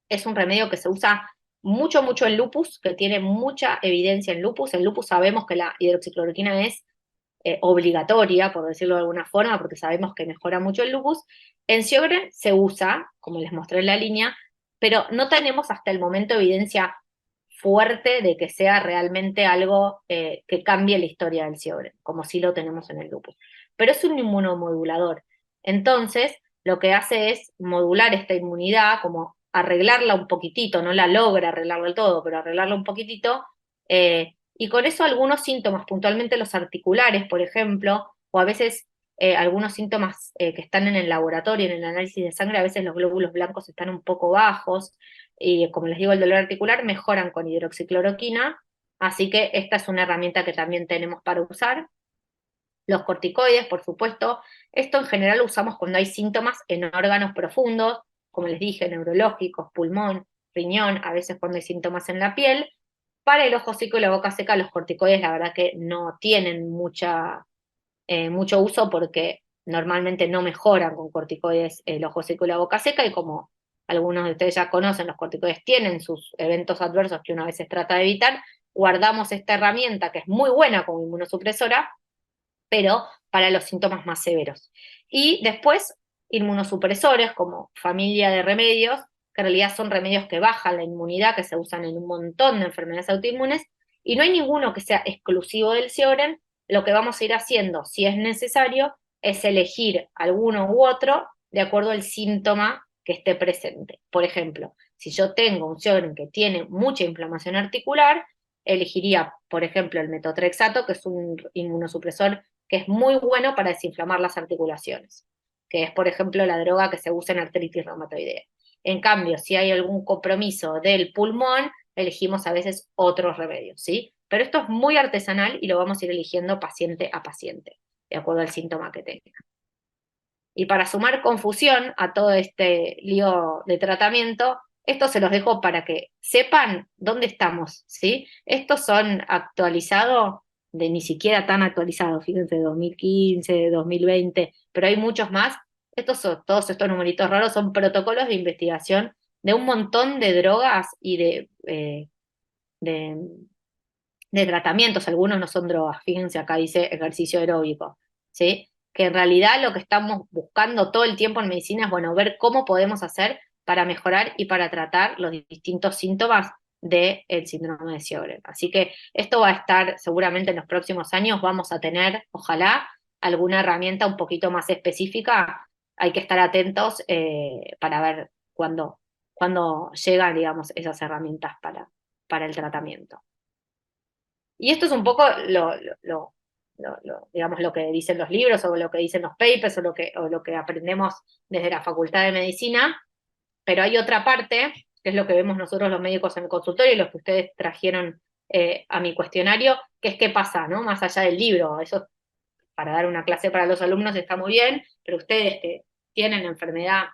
es un remedio que se usa mucho, mucho en lupus, que tiene mucha evidencia en lupus sabemos que la hidroxicloroquina es obligatoria, por decirlo de alguna forma, porque sabemos que mejora mucho el lupus. En Sjögren se usa, como les mostré en la línea, pero no tenemos hasta el momento evidencia fuerte de que sea realmente algo que cambie la historia del Sjögren, como sí lo tenemos en el lupus. Pero es un inmunomodulador. Entonces, lo que hace es modular esta inmunidad, como arreglarla un poquitito, no la logra arreglar del todo, pero arreglarla un poquitito, y con eso algunos síntomas, puntualmente los articulares, por ejemplo, o a veces algunos síntomas que están en el laboratorio, en el análisis de sangre, a veces los glóbulos blancos están un poco bajos, y como les digo, el dolor articular mejoran con hidroxicloroquina, así que esta es una herramienta que también tenemos para usar. Los corticoides, por supuesto, esto en general lo usamos cuando hay síntomas en órganos profundos, como les dije, neurológicos, pulmón, riñón, a veces cuando hay síntomas en la piel. Para el ojo seco y la boca seca, los corticoides la verdad que no tienen mucho uso porque normalmente no mejoran con corticoides el ojo seco y la boca seca, y como algunos de ustedes ya conocen, los corticoides tienen sus eventos adversos que una vez se trata de evitar, guardamos esta herramienta que es muy buena como inmunosupresora, pero para los síntomas más severos. Y después, inmunosupresores como familia de remedios, que en realidad son remedios que bajan la inmunidad, que se usan en un montón de enfermedades autoinmunes, Y no hay ninguno que sea exclusivo del Sjögren. Lo que vamos a ir haciendo, si es necesario, es elegir alguno u otro de acuerdo al síntoma que esté presente. Por ejemplo, si yo tengo un Sjögren que tiene mucha inflamación articular, elegiría, por ejemplo, el metotrexato, que es un inmunosupresor que es muy bueno para desinflamar las articulaciones, que es, por ejemplo, la droga que se usa en artritis reumatoidea. En cambio, si hay algún compromiso del pulmón, elegimos a veces otros remedios, ¿sí? Pero esto es muy artesanal y lo vamos a ir eligiendo paciente a paciente, de acuerdo al síntoma que tenga. Y para sumar confusión a todo este lío de tratamiento, esto se los dejo para que sepan dónde estamos, ¿sí? Estos son actualizados, de ni siquiera tan actualizados, fíjense, 2015, 2020, pero hay muchos más. Todos estos numeritos raros son protocolos de investigación de un montón de drogas y de, de tratamientos, algunos no son drogas, fíjense acá dice ejercicio aeróbico, ¿sí? Que en realidad lo que estamos buscando todo el tiempo en medicina es, bueno, ver cómo podemos hacer para mejorar y para tratar los distintos síntomas del síndrome de Sjögren. Así que esto va a estar seguramente en los próximos años, vamos a tener, ojalá, alguna herramienta un poquito más específica. Hay que estar atentos para ver cuándo llegan, digamos, esas herramientas para el tratamiento. Y esto es un poco digamos, lo que dicen los libros o lo que dicen los papers o lo que aprendemos desde la Facultad de Medicina, pero hay otra parte, que es lo que vemos nosotros los médicos en el consultorio y los que ustedes trajeron a mi cuestionario, que es qué pasa, ¿no? Más allá del libro. Eso para dar una clase para los alumnos está muy bien, pero ustedes que tienen la enfermedad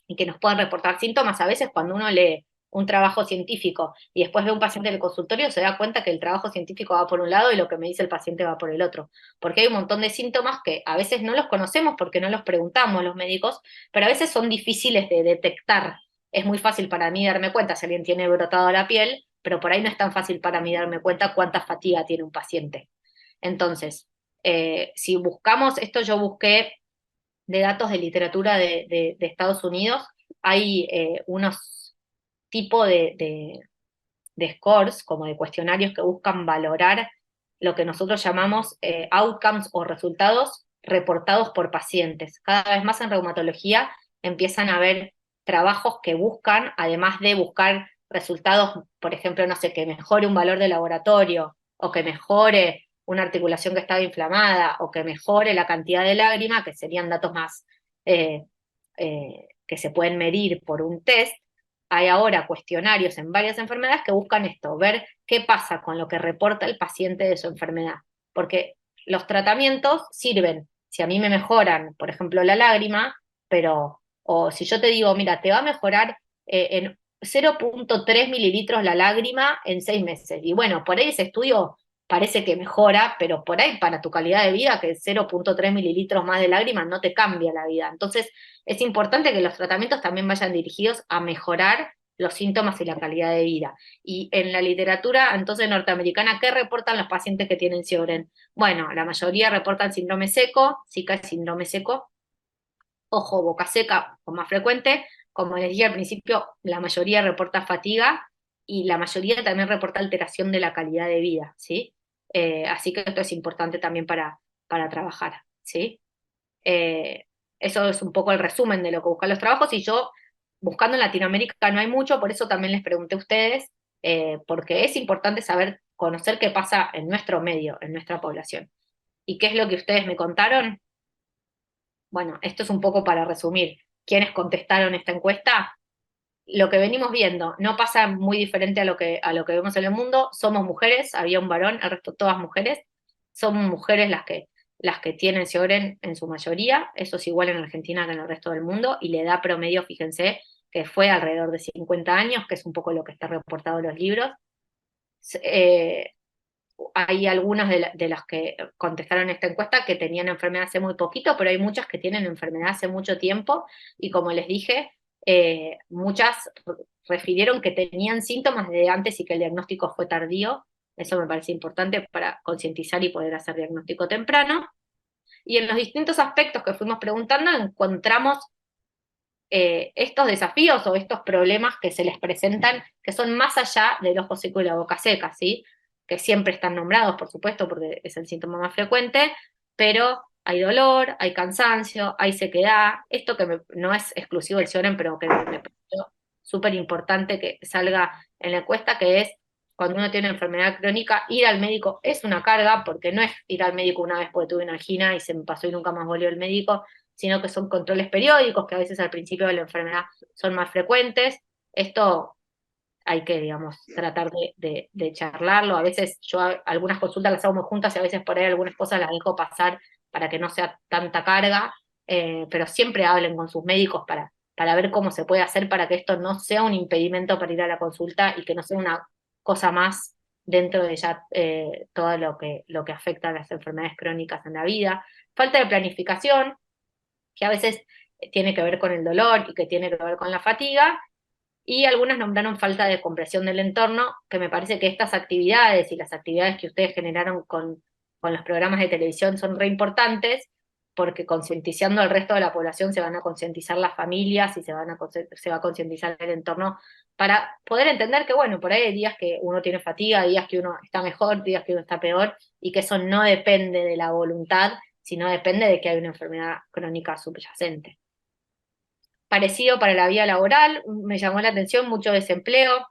y que nos puedan reportar síntomas, a veces cuando uno lee un trabajo científico y después ve un paciente en el consultorio, se da cuenta que el trabajo científico va por un lado y lo que me dice el paciente va por el otro. Porque hay un montón de síntomas que a veces no los conocemos porque no los preguntamos los médicos, pero a veces son difíciles de detectar. Es muy fácil para mí darme cuenta si alguien tiene brotado la piel, pero por ahí no es tan fácil para mí darme cuenta cuánta fatiga tiene un paciente. Entonces, si buscamos, esto yo busqué de datos de literatura de Estados Unidos, hay unos tipos de scores, como de cuestionarios que buscan valorar lo que nosotros llamamos outcomes o resultados reportados por pacientes. Cada vez más en reumatología empiezan a haber trabajos que buscan, además de buscar resultados, por ejemplo, no sé, que mejore un valor de laboratorio o que mejore una articulación que estaba inflamada o que mejore la cantidad de lágrima, que serían datos más que se pueden medir por un test. Hay ahora cuestionarios en varias enfermedades que buscan esto, ver qué pasa con lo que reporta el paciente de su enfermedad. Porque los tratamientos sirven, si a mí me mejoran, por ejemplo, la lágrima, pero, o si yo te digo, mira, te va a mejorar en 0,3 mililitros la lágrima en 6 meses. Y bueno, por ahí ese estudio parece que mejora, pero por ahí para tu calidad de vida, que 0,3 mililitros más de lágrima no te cambia la vida. Entonces, es importante que los tratamientos también vayan dirigidos a mejorar los síntomas y la calidad de vida. Y en la literatura, entonces, norteamericana, ¿qué reportan los pacientes que tienen Sjögren? Bueno, la mayoría reportan síndrome seco, Zika es síndrome seco, ojo, boca seca o más frecuente. Como les dije al principio, la mayoría reporta fatiga y la mayoría también reporta alteración de la calidad de vida, ¿sí? Así que esto es importante también para trabajar, ¿sí? Eh, Eso es un poco el resumen de lo que buscan los trabajos y yo, buscando en Latinoamérica no hay mucho, por eso también les pregunté a ustedes, porque es importante saber, conocer qué pasa en nuestro medio, en nuestra población. ¿Y qué es lo que ustedes me contaron? Bueno, esto es un poco para resumir. ¿Quiénes contestaron esta encuesta? Lo que venimos viendo no pasa muy diferente a lo que vemos en el mundo. Somos mujeres, había un varón, el resto todas mujeres. Son mujeres las que tienen Sjögren en su mayoría. Eso es igual en Argentina que en el resto del mundo. Y la edad promedio, fíjense, que fue alrededor de 50 años, que es un poco lo que está reportado en los libros. Eh, Hay algunas de las que contestaron esta encuesta que tenían enfermedad hace muy poquito, pero hay muchas que tienen enfermedad hace mucho tiempo y como les dije, muchas refirieron que tenían síntomas desde antes y que el diagnóstico fue tardío. Eso me parece importante para concientizar y poder hacer diagnóstico temprano. Y en los distintos aspectos que fuimos preguntando encontramos estos desafíos o estos problemas que se les presentan, que son más allá del ojo seco y la boca seca, ¿sí? que siempre están nombrados, por supuesto, porque es el síntoma más frecuente, pero hay dolor, hay cansancio, hay sequedad, esto que no es exclusivo del Sjögren, pero que me pareció súper importante que salga en la encuesta, que es cuando uno tiene una enfermedad crónica, ir al médico es una carga, porque no es ir al médico una vez porque tuve una angina y se me pasó y nunca más volvió el médico, sino que son controles periódicos, que a veces al principio de la enfermedad son más frecuentes. Esto hay que, digamos, tratar de charlarlo. A veces yo algunas consultas las hago muy juntas y a veces por ahí algunas cosas las dejo pasar para que no sea tanta carga, pero siempre hablen con sus médicos para ver cómo se puede hacer para que esto no sea un impedimento para ir a la consulta y que no sea una cosa más dentro de ya todo lo que afecta a las enfermedades crónicas en la vida. Falta de planificación, que a veces tiene que ver con el dolor y que tiene que ver con la fatiga, y algunas nombraron falta de comprensión del entorno, que me parece que estas actividades y las actividades que ustedes generaron con los programas de televisión son re importantes, porque concientizando al resto de la población se van a concientizar las familias y se va a concientizar el entorno para poder entender que, bueno, por ahí hay días que uno tiene fatiga, días que uno está mejor, días que uno está peor, y que eso no depende de la voluntad, sino depende de que hay una enfermedad crónica subyacente. Parecido para la vida laboral, me llamó la atención mucho desempleo,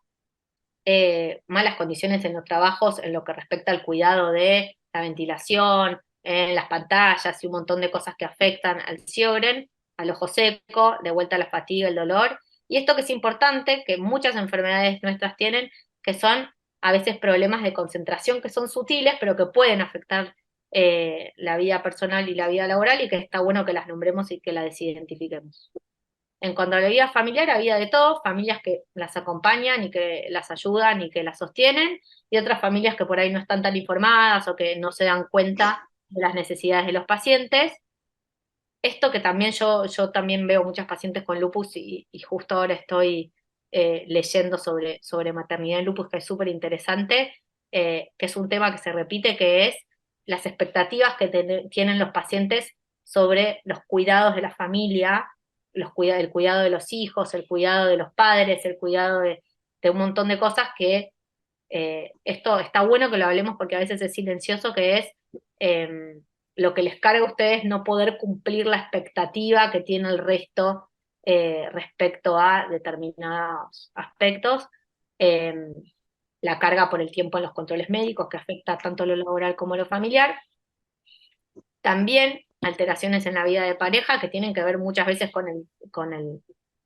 malas condiciones en los trabajos en lo que respecta al cuidado de la ventilación, en las pantallas y un montón de cosas que afectan al Sjögren, al ojo seco, de vuelta a la fatiga, el dolor. Y esto que es importante, que muchas enfermedades nuestras tienen, que son a veces problemas de concentración que son sutiles, pero que pueden afectar la vida personal y la vida laboral, y que está bueno que las nombremos y que las desidentifiquemos. En cuanto a la vida familiar, había de todo, familias que las acompañan y que las ayudan y que las sostienen, y otras familias que por ahí no están tan informadas o que no se dan cuenta de las necesidades de los pacientes. Esto que también yo también veo muchas pacientes con lupus y justo ahora estoy leyendo sobre maternidad en lupus, que es súper interesante, que es un tema que se repite, que es las expectativas que tienen los pacientes sobre los cuidados de la familia, el cuidado de los hijos, el cuidado de los padres, el cuidado de un montón de cosas que esto está bueno que lo hablemos porque a veces es silencioso, que es lo que les carga a ustedes no poder cumplir la expectativa que tiene el resto respecto a determinados aspectos. Eh, la carga por el tiempo en los controles médicos, que afecta tanto lo laboral como lo familiar. También alteraciones en la vida de pareja que tienen que ver muchas veces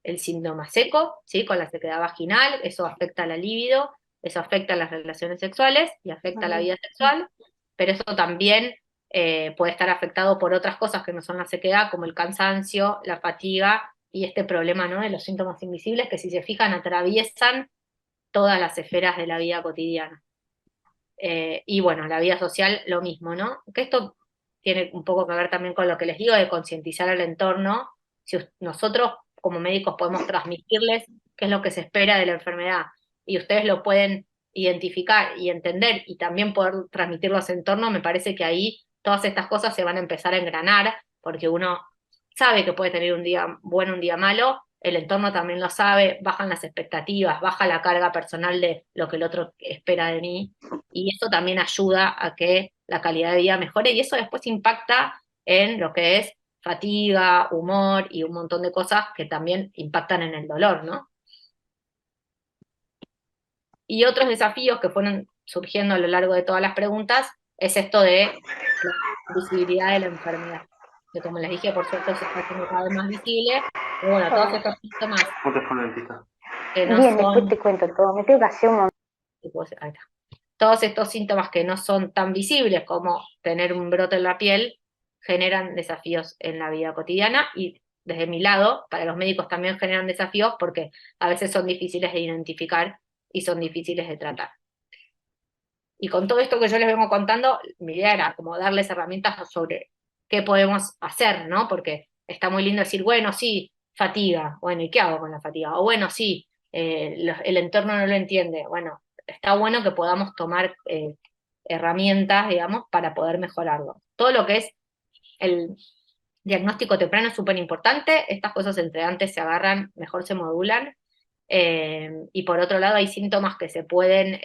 el síndrome seco, ¿sí? Con la sequedad vaginal, eso afecta a la libido, eso afecta a las relaciones sexuales y afecta a la vida sexual, pero eso también puede estar afectado por otras cosas que no son la sequedad, como el cansancio, la fatiga y este problema, ¿no?, de los síntomas invisibles que, si se fijan, atraviesan todas las esferas de la vida cotidiana. Y bueno, la vida social lo mismo, ¿no? Que esto tiene un poco que ver también con lo que les digo de concientizar al entorno. Si nosotros como médicos podemos transmitirles qué es lo que se espera de la enfermedad y ustedes lo pueden identificar y entender y también poder transmitirlo a su entorno, me parece que ahí todas estas cosas se van a empezar a engranar, porque uno sabe que puede tener un día bueno, un día malo, el entorno también lo sabe, bajan las expectativas, baja la carga personal de lo que el otro espera de mí, y eso también ayuda a que la calidad de vida mejore, y eso después impacta en lo que es fatiga, humor y un montón de cosas que también impactan en el dolor, ¿no? Y otros desafíos que fueron surgiendo a lo largo de todas las preguntas es esto de la visibilidad de la enfermedad, que como les dije, por suerte se está haciendo cada vez más visible, pero bueno, todos estos síntomas que no Bien, después son, te cuento todo. Me tengo que hacer un montón. ahí está. Todos estos síntomas que no son tan visibles como tener un brote en la piel generan desafíos en la vida cotidiana, y desde mi lado, para los médicos también generan desafíos porque a veces son difíciles de identificar y son difíciles de tratar. Y con todo esto que yo les vengo contando, mi idea era como darles herramientas sobre qué podemos hacer, ¿no? Porque está muy lindo decir, bueno, sí, fatiga, bueno, ¿y qué hago con la fatiga? O bueno, sí, el entorno no lo entiende. Bueno, está bueno que podamos tomar herramientas, digamos, para poder mejorarlo. Todo lo que es el diagnóstico temprano es súper importante, estas cosas entre antes se agarran, mejor se modulan, y por otro lado hay síntomas que se pueden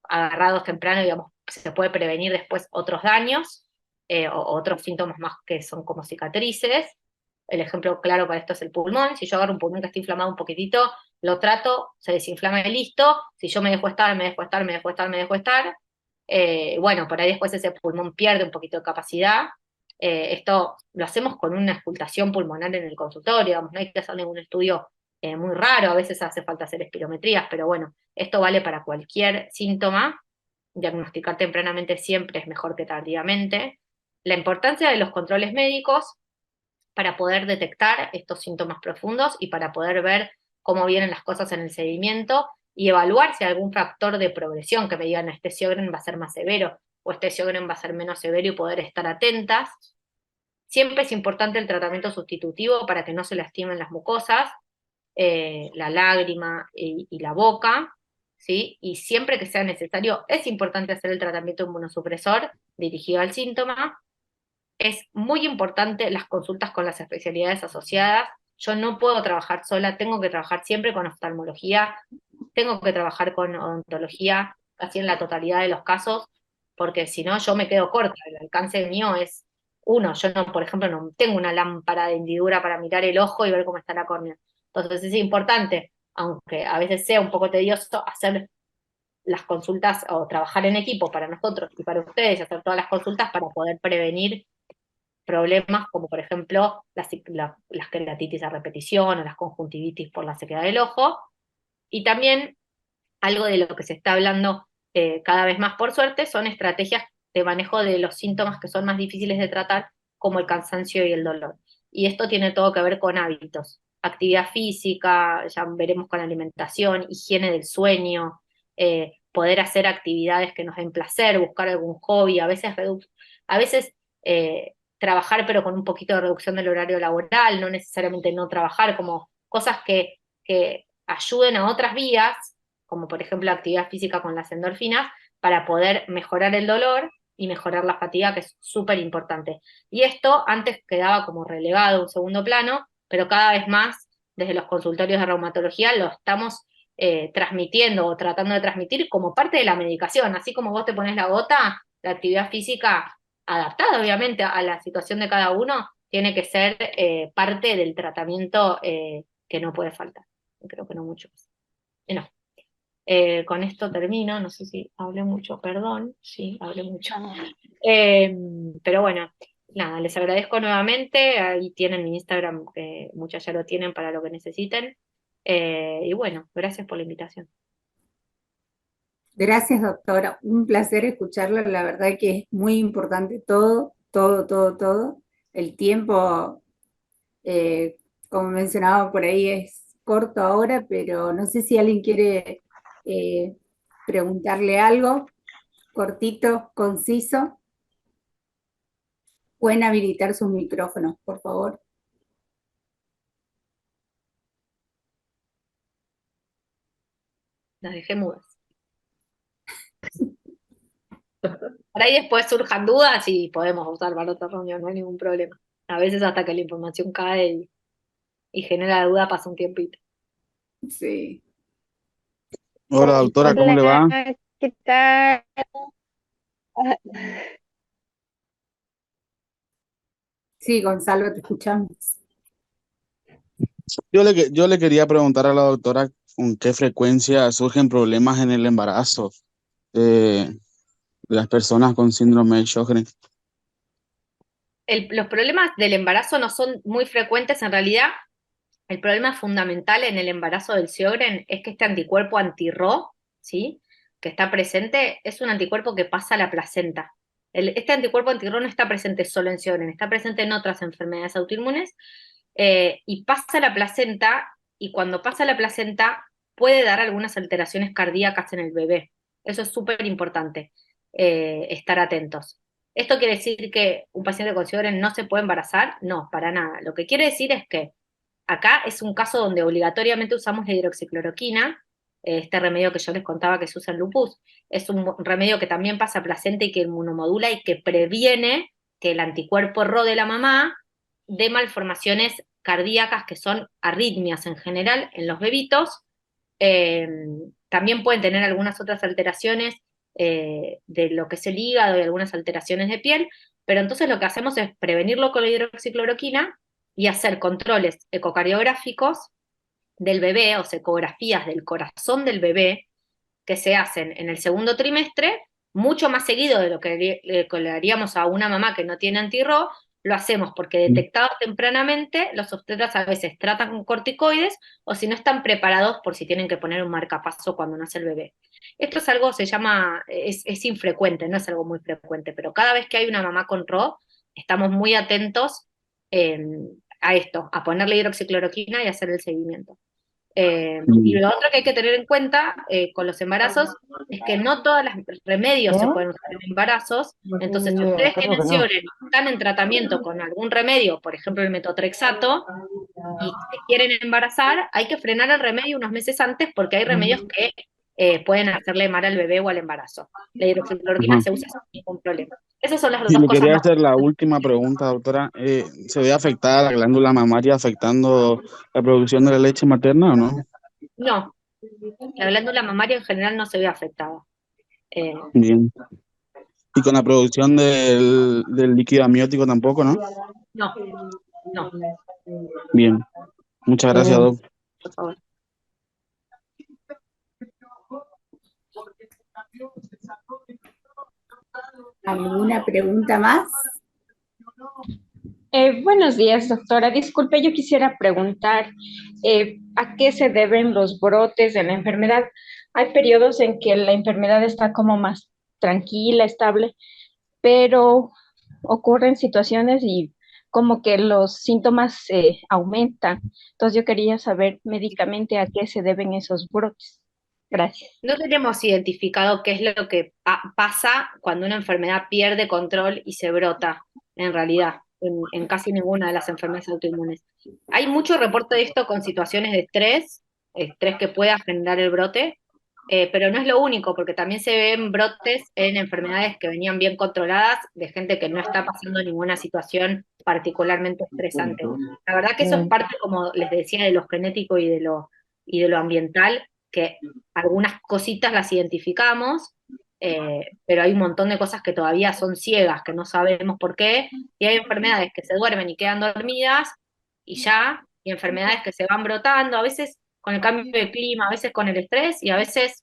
agarrados temprano, digamos, se puede prevenir después otros daños, o otros síntomas más que son como cicatrices. El ejemplo claro para esto es el pulmón. Si yo agarro un pulmón que está inflamado un poquitito, lo trato, se desinflama y listo. Si yo me dejo estar, me dejo estar, me dejo estar, me dejo estar, bueno, por ahí después ese pulmón pierde un poquito de capacidad. Esto lo hacemos con una auscultación pulmonar en el consultorio, digamos, no hay que hacer ningún estudio muy raro, a veces hace falta hacer espirometrías, pero bueno, esto vale para cualquier síntoma. Diagnosticar tempranamente siempre es mejor que tardíamente. La importancia de los controles médicos para poder detectar estos síntomas profundos y para poder ver cómo vienen las cosas en el seguimiento y evaluar si hay algún factor de progresión que me digan este Sjögren va a ser más severo o este Sjögren va a ser menos severo y poder estar atentas. Siempre es importante el tratamiento sustitutivo para que no se lastimen las mucosas, la lágrima y la boca, ¿sí? Y siempre que sea necesario, es importante hacer el tratamiento inmunosupresor dirigido al síntoma. Es muy importante las consultas con las especialidades asociadas. Yo no puedo trabajar sola, tengo que trabajar siempre con oftalmología, tengo que trabajar con odontología, casi en la totalidad de los casos, porque si no yo me quedo corta, el alcance mío es uno, yo no, por ejemplo, no tengo una lámpara de hendidura para mirar el ojo y ver cómo está la córnea. Entonces es importante, aunque a veces sea un poco tedioso, hacer las consultas o trabajar en equipo para nosotros y para ustedes, hacer todas las consultas para poder prevenir problemas como por ejemplo las queratitis a repetición o las conjuntivitis por la sequedad del ojo, y también algo de lo que se está hablando cada vez más por suerte son estrategias de manejo de los síntomas que son más difíciles de tratar, como el cansancio y el dolor. Y esto tiene todo que ver con hábitos, actividad física, ya veremos con alimentación, higiene del sueño, poder hacer actividades que nos den placer, buscar algún hobby, a veces trabajar pero con un poquito de reducción del horario laboral, no necesariamente no trabajar, como cosas que ayuden a otras vías, como por ejemplo actividad física con las endorfinas, para poder mejorar el dolor y mejorar la fatiga, que es súper importante. Y esto antes quedaba como relegado a un segundo plano, pero cada vez más desde los consultorios de reumatología lo estamos transmitiendo o tratando de transmitir como parte de la medicación. Así como vos te pones la gota, la actividad física adaptada obviamente a la situación de cada uno, tiene que ser parte del tratamiento que no puede faltar. Creo que no mucho más. No. Con esto termino, no sé si hablé mucho, perdón, sí, hablé mucho. Pero bueno, nada, les agradezco nuevamente, ahí tienen mi Instagram, que muchas ya lo tienen para lo que necesiten. Y bueno, gracias por la invitación. Gracias, doctora. Un placer escucharla. La verdad que es muy importante todo, todo, todo, todo. El tiempo, como mencionaba por ahí, es corto ahora, pero no sé si alguien quiere eh, preguntarle algo, cortito, conciso. Pueden habilitar sus micrófonos, por favor. Las dejé mudas. Por ahí después surjan dudas y podemos usar para otra reunión, no hay ningún problema. A veces hasta que la información cae y genera duda pasa un tiempito. Sí, Hola doctora, ¿cómo le va? Hola, ¿qué tal? Ah, sí, Gonzalo, te escuchamos. Yo le quería preguntar a la doctora con qué frecuencia surgen problemas en el embarazo de las personas con síndrome de Sjögren. Los problemas del embarazo no son muy frecuentes, en realidad el problema fundamental en el embarazo del Sjögren es que este anticuerpo anti-RHO, ¿sí?, que está presente, es un anticuerpo que pasa a la placenta. Este anticuerpo anti-RHO no está presente solo en Sjögren, está presente en otras enfermedades autoinmunes, y pasa a la placenta, y cuando pasa a la placenta puede dar algunas alteraciones cardíacas en el bebé. Eso es súper importante, estar atentos. ¿Esto quiere decir que un paciente con Sjögren no se puede embarazar? No, para nada. Lo que quiere decir es que acá es un caso donde obligatoriamente usamos la hidroxicloroquina, este remedio que yo les contaba que se usa en lupus. Es un remedio que también pasa a placenta y que inmunomodula y que previene que el anticuerpo RHO de la mamá dé malformaciones cardíacas que son arritmias en general en los bebitos. También pueden tener algunas otras alteraciones de lo que es el hígado y algunas alteraciones de piel, pero entonces lo que hacemos es prevenirlo con la hidroxicloroquina y hacer controles ecocardiográficos del bebé, o sea, ecografías del corazón del bebé, que se hacen en el segundo trimestre, mucho más seguido de lo que le haríamos a una mamá que no tiene antirro. Lo hacemos porque detectados tempranamente, los obstetras a veces tratan con corticoides, o si no están preparados por si tienen que poner un marcapaso cuando nace el bebé. Esto es algo, se llama, es infrecuente, no es algo muy frecuente, pero cada vez que hay una mamá con RO, estamos muy atentos a esto, a ponerle hidroxicloroquina y hacer el seguimiento. Y lo otro que hay que tener en cuenta con los embarazos es que no todos los remedios se pueden usar en embarazos. Entonces, si ustedes tienen Sjögren, están en tratamiento con algún remedio, por ejemplo el metotrexato, y se quieren embarazar, hay que frenar el remedio unos meses antes porque hay remedios que pueden hacerle mal al bebé o al embarazo. La hidroxicloroquina Ajá. se usa sin ningún problema. Esas son las Sí, dos le cosas quería más. hacer la última pregunta, doctora. ¿Se ve afectada la glándula mamaria afectando la producción de la leche materna o no? No, la glándula mamaria en general no se ve afectada. Bien. Y con la producción del líquido amniótico tampoco, ¿no? No, no, Bien. Muchas gracias, doc. por favor. ¿Alguna pregunta más? Buenos días, doctora. Disculpe, yo quisiera preguntar ¿a qué se deben los brotes de la enfermedad? Hay periodos en que la enfermedad está como más tranquila, estable, pero ocurren situaciones y como que los síntomas aumentan. Entonces yo quería saber médicamente a qué se deben esos brotes. Gracias. No tenemos identificado qué es lo que pasa cuando una enfermedad pierde control y se brota, en realidad, en casi ninguna de las enfermedades autoinmunes. Hay mucho reporte de esto con situaciones de estrés que pueda generar el brote, pero no es lo único, porque también se ven brotes en enfermedades que venían bien controladas, de gente que no está pasando ninguna situación particularmente estresante. La verdad que eso es parte, como les decía, de lo genético y de lo ambiental, que algunas cositas las identificamos, pero hay un montón de cosas que todavía son ciegas, que no sabemos por qué, y hay enfermedades que se duermen y quedan dormidas, y ya, y enfermedades que se van brotando, a veces con el cambio de clima, a veces con el estrés, y a veces,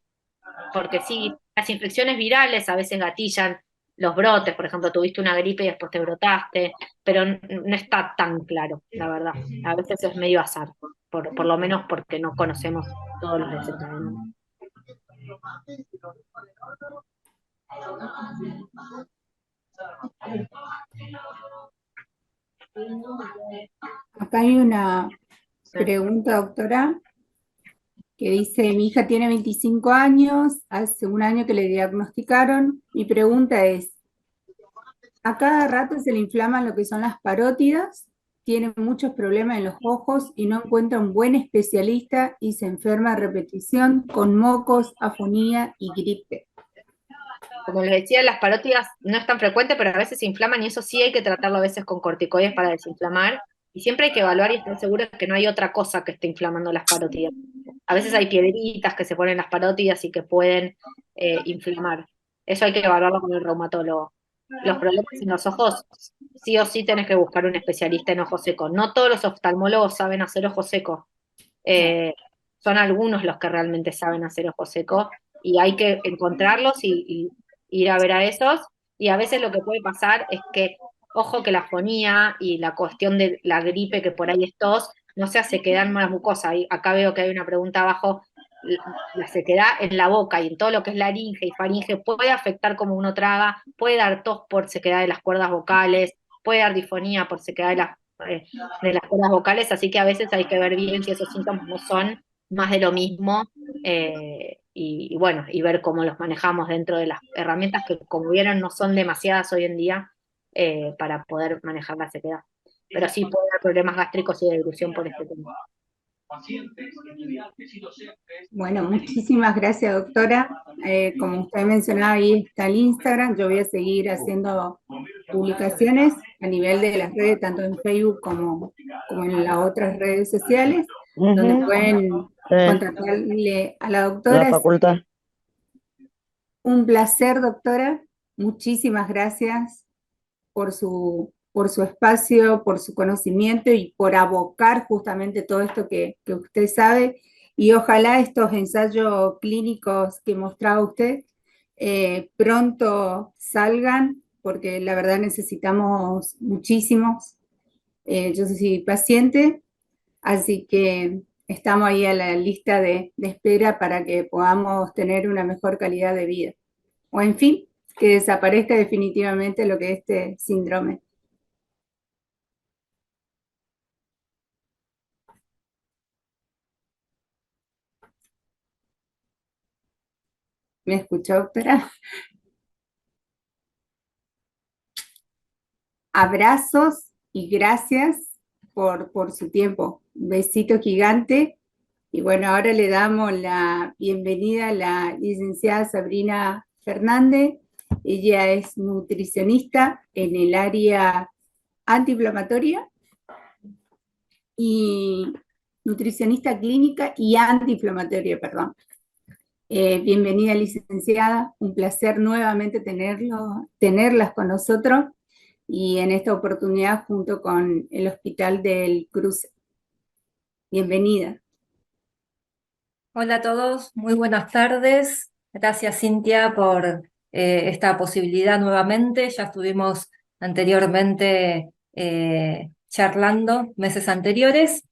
porque sí, las infecciones virales a veces gatillan los brotes, por ejemplo, tuviste una gripe y después te brotaste, pero no está tan claro, la verdad. A veces es medio azar, por lo menos porque no conocemos todos los desencadenantes. Acá hay una pregunta, doctora, que dice, mi hija tiene 25 años, hace un año que le diagnosticaron. Mi pregunta es, a cada rato se le inflaman lo que son las parótidas, tiene muchos problemas en los ojos y no encuentra un buen especialista y se enferma a repetición con mocos, afonía y gripe. Como les decía, las parótidas no es tan frecuente, pero a veces se inflaman y eso sí hay que tratarlo a veces con corticoides para desinflamar. Y siempre hay que evaluar y estar seguros de que no hay otra cosa que esté inflamando las parótidas. A veces hay piedritas que se ponen en las parótidas y que pueden inflamar. Eso hay que evaluarlo con el reumatólogo. Los problemas en los ojos, sí o sí tenés que buscar un especialista en ojo seco. No todos los oftalmólogos saben hacer ojo seco. Son algunos los que realmente saben hacer ojo seco y hay que encontrarlos y ir a ver a esos. Y a veces lo que puede pasar es que, ojo, que la afonía y la cuestión de la gripe, que por ahí es tos, no se hace quedar en la mucosa. Y acá veo que hay una pregunta abajo, la sequedad en la boca y en todo lo que es laringe y faringe puede afectar como uno traga, puede dar tos por sequedad de las cuerdas vocales, puede dar difonía por sequedad de las cuerdas vocales, así que a veces hay que ver bien si esos síntomas no son más de lo mismo, y bueno, y ver cómo los manejamos dentro de las herramientas que, como vieron, no son demasiadas hoy en día para poder manejar la sequedad. Pero sí puede haber problemas gástricos y de deglución por este tema. Bueno, muchísimas gracias, doctora. Como usted mencionaba, ahí está el Instagram. Yo voy a seguir haciendo publicaciones a nivel de las redes, tanto en Facebook como en las otras redes sociales, donde pueden contactarle a la doctora. La facultad. Un placer, doctora. Muchísimas gracias por su espacio, por su conocimiento y por abocar justamente todo esto que usted sabe. Y ojalá estos ensayos clínicos que mostraba usted pronto salgan, porque la verdad necesitamos muchísimos. Yo soy paciente, así que estamos ahí a la lista de espera para que podamos tener una mejor calidad de vida. O en fin, que desaparezca definitivamente lo que es este síndrome. ¿Me escuchó, doctora? Abrazos y gracias por su tiempo. Un besito gigante. Y bueno, ahora le damos la bienvenida a la licenciada Sabrina Fernández. Ella es nutricionista en el área antiinflamatoria y nutricionista clínica y antiinflamatoria, perdón. Bienvenida, licenciada. Un placer nuevamente tenerlas con nosotros y en esta oportunidad junto con el Hospital del Cruce. Bienvenida. Hola a todos, muy buenas tardes. Gracias, Cintia, por esta posibilidad nuevamente. Ya estuvimos anteriormente charlando meses anteriores.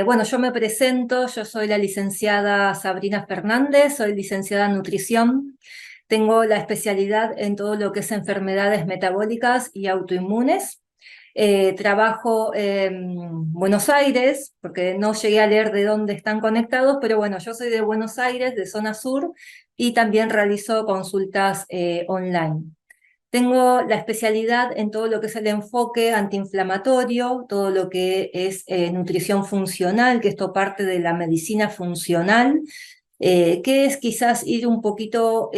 Bueno, yo me presento, yo soy la licenciada Sabrina Fernández, soy licenciada en nutrición. Tengo la especialidad en todo lo que es enfermedades metabólicas y autoinmunes. Trabajo en Buenos Aires, porque no llegué a leer de dónde están conectados, pero bueno, yo soy de Buenos Aires, de zona sur, y también realizo consultas online. Tengo la especialidad en todo lo que es el enfoque antiinflamatorio, todo lo que es nutrición funcional, que esto parte de la medicina funcional, que es quizás ir un poquito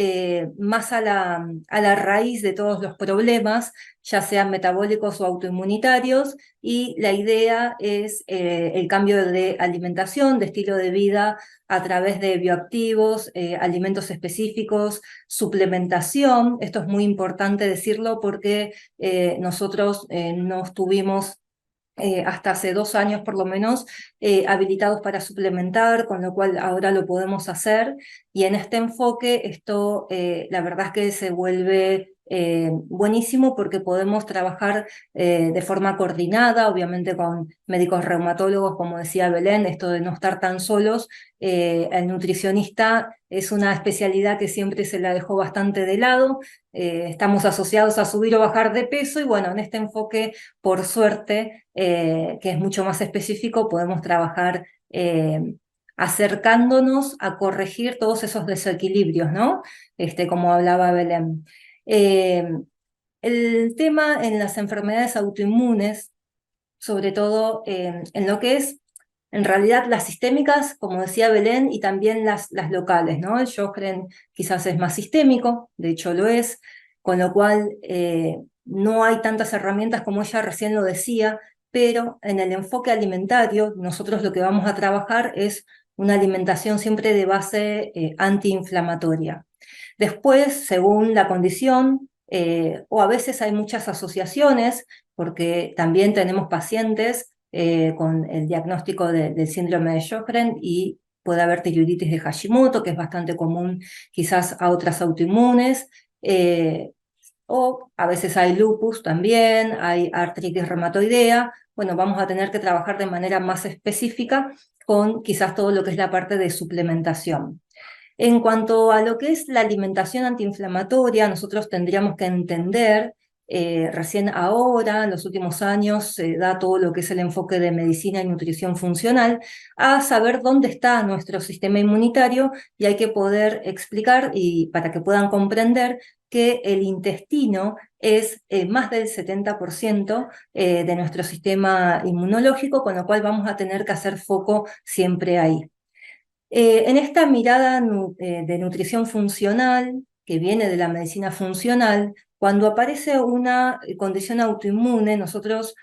más a la raíz de todos los problemas, ya sean metabólicos o autoinmunitarios, y la idea es el cambio de alimentación, de estilo de vida a través de bioactivos, alimentos específicos, suplementación. Esto es muy importante decirlo porque nosotros no estuvimos hasta hace 2 años por lo menos, habilitados para suplementar, con lo cual ahora lo podemos hacer. Y en este enfoque esto la verdad es que se vuelve buenísimo porque podemos trabajar de forma coordinada, obviamente con médicos reumatólogos, como decía Belén, esto de no estar tan solos. El nutricionista es una especialidad que siempre se la dejó bastante de lado. Estamos asociados a subir o bajar de peso y bueno, en este enfoque, por suerte, que es mucho más específico, podemos trabajar acercándonos a corregir todos esos desequilibrios, ¿no? Como hablaba Belén. El tema en las enfermedades autoinmunes, sobre todo en lo que es, en realidad, las sistémicas, como decía Belén, y también las locales, ¿no? El Sjögren quizás es más sistémico, de hecho lo es, con lo cual no hay tantas herramientas como ella recién lo decía, pero en el enfoque alimentario nosotros lo que vamos a trabajar es una alimentación siempre de base antiinflamatoria. Después, según la condición, o a veces hay muchas asociaciones, porque también tenemos pacientes con el diagnóstico del síndrome de Sjögren y puede haber tiroiditis de Hashimoto, que es bastante común quizás a otras autoinmunes, o a veces hay lupus también, hay artritis reumatoidea. Bueno, vamos a tener que trabajar de manera más específica con quizás todo lo que es la parte de suplementación. En cuanto a lo que es la alimentación antiinflamatoria, nosotros tendríamos que entender, recién ahora, en los últimos años, se da todo lo que es el enfoque de medicina y nutrición funcional, a saber dónde está nuestro sistema inmunitario y hay que poder explicar y para que puedan comprender que el intestino es más del 70% de nuestro sistema inmunológico, con lo cual vamos a tener que hacer foco siempre ahí. En esta mirada de nutrición funcional, que viene de la medicina funcional, cuando aparece una condición autoinmune, nosotros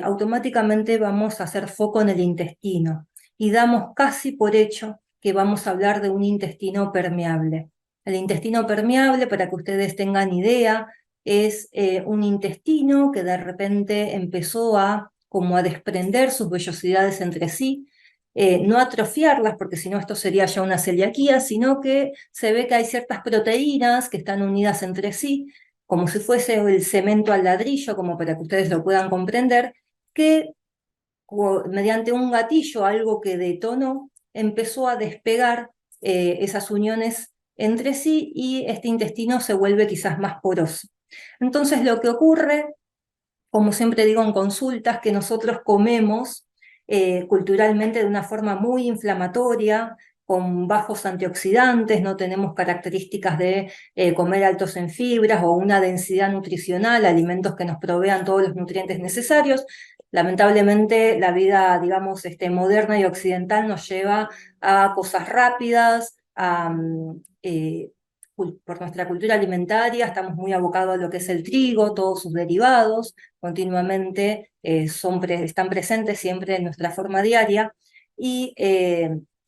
automáticamente vamos a hacer foco en el intestino y damos casi por hecho que vamos a hablar de un intestino permeable. El intestino permeable, para que ustedes tengan idea, es un intestino que de repente empezó como a desprender sus vellosidades entre sí, no atrofiarlas, porque si no esto sería ya una celiaquía, sino que se ve que hay ciertas proteínas que están unidas entre sí, como si fuese el cemento al ladrillo, como para que ustedes lo puedan comprender, que mediante un gatillo, algo que detonó, empezó a despegar esas uniones entre sí y este intestino se vuelve quizás más poroso. Entonces lo que ocurre, como siempre digo en consultas, que nosotros comemos culturalmente de una forma muy inflamatoria, con bajos antioxidantes, no tenemos características de comer altos en fibras o una densidad nutricional, alimentos que nos provean todos los nutrientes necesarios. Lamentablemente la vida, digamos, moderna y occidental nos lleva a cosas rápidas, por nuestra cultura alimentaria estamos muy abocados a lo que es el trigo, todos sus derivados, continuamente están presentes siempre en nuestra forma diaria, y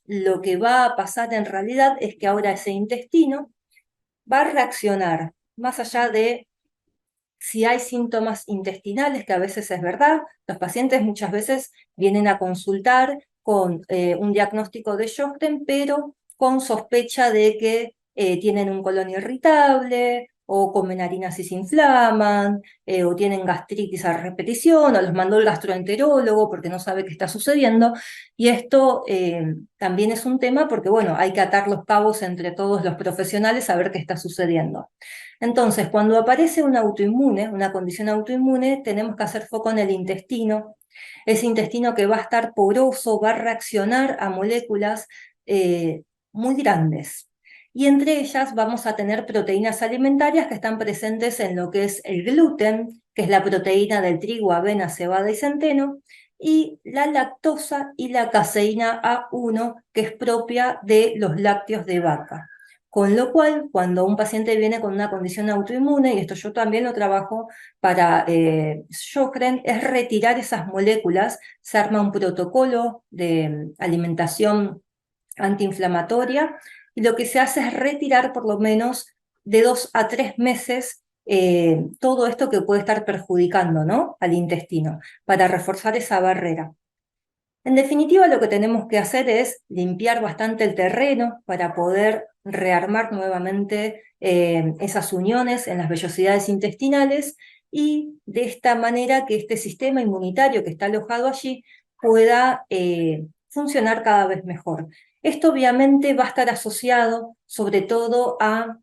lo que va a pasar en realidad es que ahora ese intestino va a reaccionar, más allá de si hay síntomas intestinales, que a veces es verdad, los pacientes muchas veces vienen a consultar con un diagnóstico de Sjögren, pero con sospecha de que tienen un colon irritable, o comen harinas y se inflaman, o tienen gastritis a repetición, o los mandó el gastroenterólogo porque no sabe qué está sucediendo, y esto también es un tema porque, bueno, hay que atar los cabos entre todos los profesionales a ver qué está sucediendo. Entonces, cuando aparece un autoinmune, una condición autoinmune, tenemos que hacer foco en el intestino, ese intestino que va a estar poroso, va a reaccionar a moléculas muy grandes. Y entre ellas vamos a tener proteínas alimentarias que están presentes en lo que es el gluten, que es la proteína del trigo, avena, cebada y centeno, y la lactosa y la caseína A1, que es propia de los lácteos de vaca. Con lo cual, cuando un paciente viene con una condición autoinmune, y esto yo también lo trabajo para Sjögren, es retirar esas moléculas, se arma un protocolo de alimentación antiinflamatoria, y lo que se hace es retirar por lo menos de 2 a 3 meses todo esto que puede estar perjudicando, ¿no?, al intestino, para reforzar esa barrera. En definitiva, lo que tenemos que hacer es limpiar bastante el terreno para poder rearmar nuevamente esas uniones en las vellosidades intestinales, y de esta manera que este sistema inmunitario que está alojado allí pueda funcionar cada vez mejor. Esto obviamente va a estar asociado sobre todo a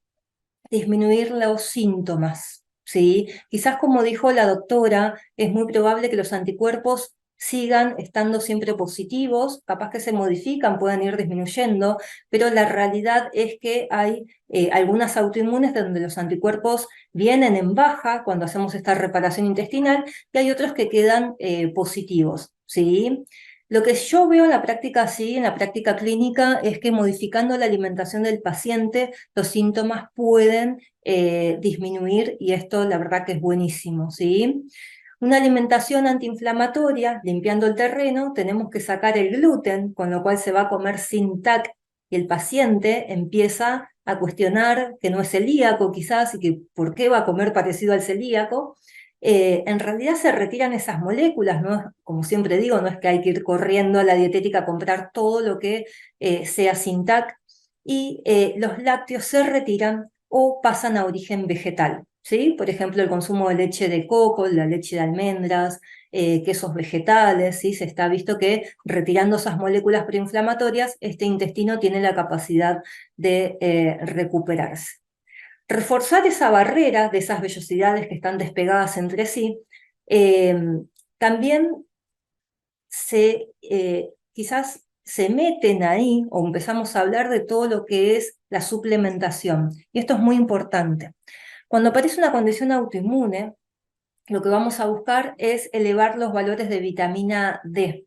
disminuir los síntomas, ¿sí? Quizás, como dijo la doctora, es muy probable que los anticuerpos sigan estando siempre positivos, capaz que se modifican, puedan ir disminuyendo, pero la realidad es que hay algunas autoinmunes donde los anticuerpos vienen en baja cuando hacemos esta reparación intestinal, y hay otros que quedan positivos, ¿sí? Lo que yo veo en la práctica, sí, en la práctica clínica, es que modificando la alimentación del paciente, los síntomas pueden disminuir, y esto la verdad que es buenísimo, ¿sí? Una alimentación antiinflamatoria, limpiando el terreno, tenemos que sacar el gluten, con lo cual se va a comer sin TAC, y el paciente empieza a cuestionar que no es celíaco quizás, y que por qué va a comer parecido al celíaco. En realidad se retiran esas moléculas, ¿no? Como siempre digo, no es que hay que ir corriendo a la dietética a comprar todo lo que sea sin TAC, y los lácteos se retiran o pasan a origen vegetal, ¿sí? Por ejemplo, el consumo de leche de coco, la leche de almendras, quesos vegetales, ¿sí? Se está visto que retirando esas moléculas proinflamatorias, este intestino tiene la capacidad de recuperarse. Reforzar esa barrera de esas vellosidades que están despegadas entre sí, también quizás se meten ahí, o empezamos a hablar de todo lo que es la suplementación, y esto es muy importante. Cuando aparece una condición autoinmune, lo que vamos a buscar es elevar los valores de vitamina D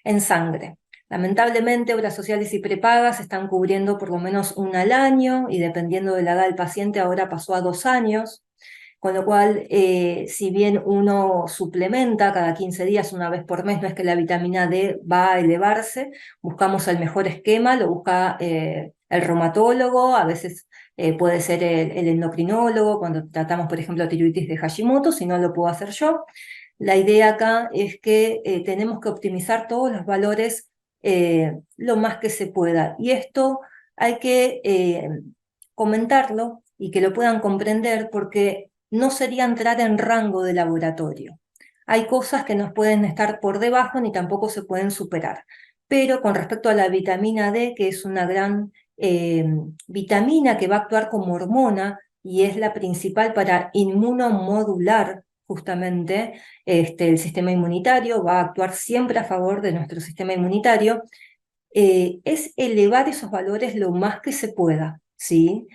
en sangre. Lamentablemente, obras sociales y prepagas están cubriendo por lo menos 1 al año, y dependiendo de la edad del paciente ahora pasó a 2 años. con lo cual, si bien uno suplementa cada 15 días, una vez por mes, no es que la vitamina D va a elevarse, buscamos el mejor esquema, lo busca el reumatólogo, a veces puede ser el endocrinólogo, cuando tratamos, por ejemplo, tiroides de Hashimoto, si no lo puedo hacer yo. La idea acá es que tenemos que optimizar todos los valores lo más que se pueda. Y esto hay que comentarlo y que lo puedan comprender porque no sería entrar en rango de laboratorio. Hay cosas que nos pueden estar por debajo ni tampoco se pueden superar. Pero con respecto a la vitamina D, que es una gran vitamina que va a actuar como hormona y es la principal para inmunomodular justamente el sistema inmunitario, va a actuar siempre a favor de nuestro sistema inmunitario, es elevar esos valores lo más que se pueda, ¿sí?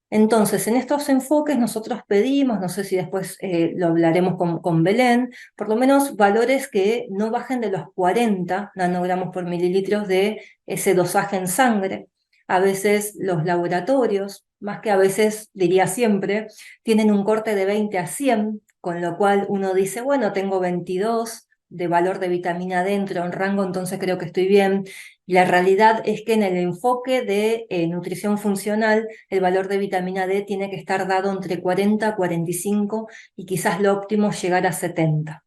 Entonces, en estos enfoques nosotros pedimos, no sé si después lo hablaremos con Belén, por lo menos valores que no bajen de los 40 nanogramos por mililitros de ese dosaje en sangre. A veces los laboratorios, más que a veces, diría siempre, tienen un corte de 20 a 100, con lo cual uno dice, bueno, tengo 22 de valor de vitamina D dentro en rango, entonces creo que estoy bien. La realidad es que en el enfoque de nutrición funcional, el valor de vitamina D tiene que estar dado entre 40 a 45 y quizás lo óptimo llegar a 70.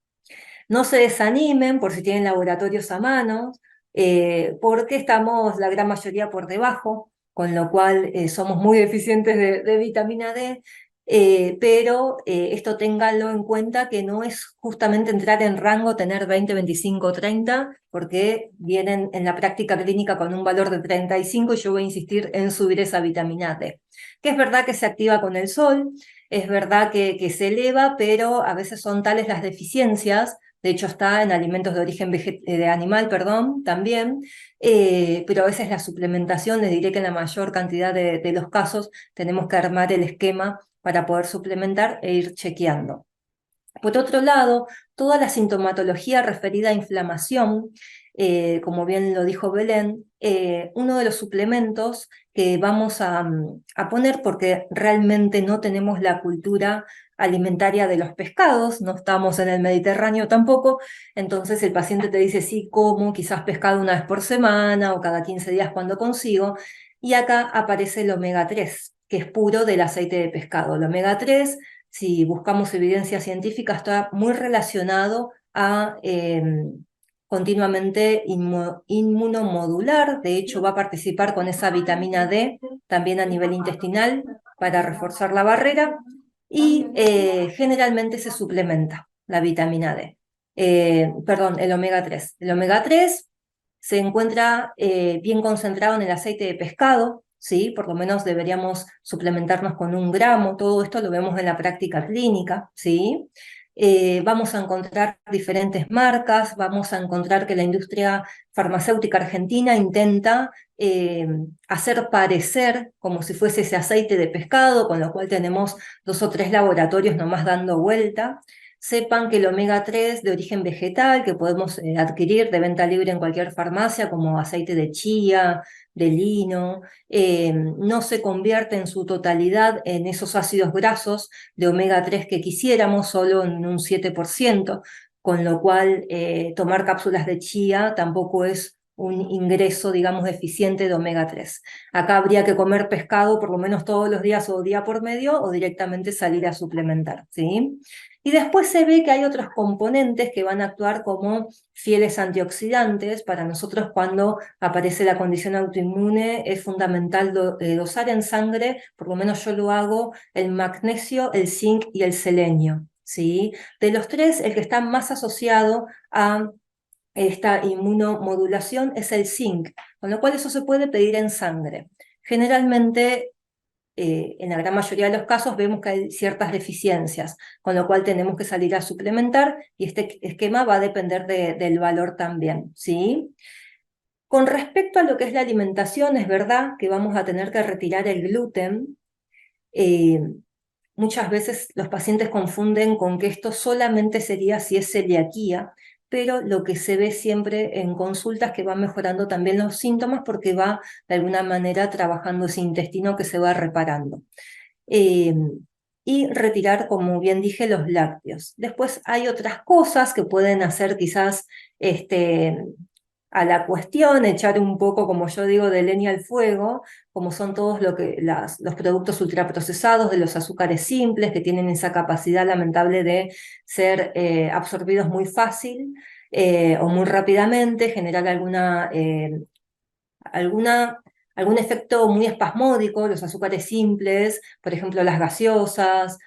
No se desanimen por si tienen laboratorios a mano, porque estamos la gran mayoría por debajo, con lo cual somos muy deficientes de vitamina D, pero esto ténganlo en cuenta que no es justamente entrar en rango, tener 20, 25, 30, porque vienen en la práctica clínica con un valor de 35 y yo voy a insistir en subir esa vitamina D. Que es verdad que se activa con el sol, es verdad que se eleva, pero a veces son tales las deficiencias. De hecho está en alimentos de origen de animal, perdón, también, pero a veces la suplementación, les diré que en la mayor cantidad de los casos tenemos que armar el esquema para poder suplementar e ir chequeando. Por otro lado, toda la sintomatología referida a inflamación, como bien lo dijo Belén, uno de los suplementos que vamos a poner, porque realmente no tenemos la cultura alimentaria de los pescados, no estamos en el Mediterráneo tampoco, entonces el paciente te dice, sí, como quizás pescado una vez por semana o cada 15 días cuando consigo, y acá aparece el omega 3, que es puro del aceite de pescado. El omega 3, si buscamos evidencia científica, está muy relacionado a continuamente inmunomodular. De hecho, va a participar con esa vitamina D también a nivel intestinal para reforzar la barrera y generalmente se suplementa la vitamina D. Perdón, el omega 3. El omega 3 se encuentra bien concentrado en el aceite de pescado, ¿sí? Por lo menos deberíamos suplementarnos con 1 gramo, todo esto lo vemos en la práctica clínica, ¿sí? Vamos a encontrar diferentes marcas, vamos a encontrar que la industria farmacéutica argentina intenta hacer parecer como si fuese ese aceite de pescado, con lo cual tenemos 2 o 3 laboratorios nomás dando vuelta. Sepan que el omega 3 de origen vegetal, que podemos adquirir de venta libre en cualquier farmacia, como aceite de chía, de lino, no se convierte en su totalidad en esos ácidos grasos de omega 3 que quisiéramos, solo en un 7%, con lo cual tomar cápsulas de chía tampoco es un ingreso, digamos, eficiente de omega 3. Acá habría que comer pescado por lo menos todos los días o día por medio o directamente salir a suplementar, ¿sí? Y después se ve que hay otros componentes que van a actuar como fieles antioxidantes. Para nosotros cuando aparece la condición autoinmune es fundamental dosar en sangre, por lo menos yo lo hago, el magnesio, el zinc y el selenio, ¿sí? De los 3, el que está más asociado a esta inmunomodulación es el zinc, con lo cual eso se puede pedir en sangre. Generalmente, en la gran mayoría de los casos vemos que hay ciertas deficiencias, con lo cual tenemos que salir a suplementar y este esquema va a depender del valor también, ¿sí? Con respecto a lo que es la alimentación, es verdad que vamos a tener que retirar el gluten. Muchas veces los pacientes confunden con que esto solamente sería si es celiaquía, pero lo que se ve siempre en consultas es que va mejorando también los síntomas porque va de alguna manera trabajando ese intestino que se va reparando. y retirar, como bien dije, los lácteos. Después hay otras cosas que pueden hacer quizás a la cuestión, echar un poco, como yo digo, de leña al fuego, como son todos los productos ultraprocesados, de los azúcares simples, que tienen esa capacidad lamentable de ser absorbidos muy fácil o muy rápidamente, generar alguna, algún efecto muy espasmódico, los azúcares simples, por ejemplo las gaseosas,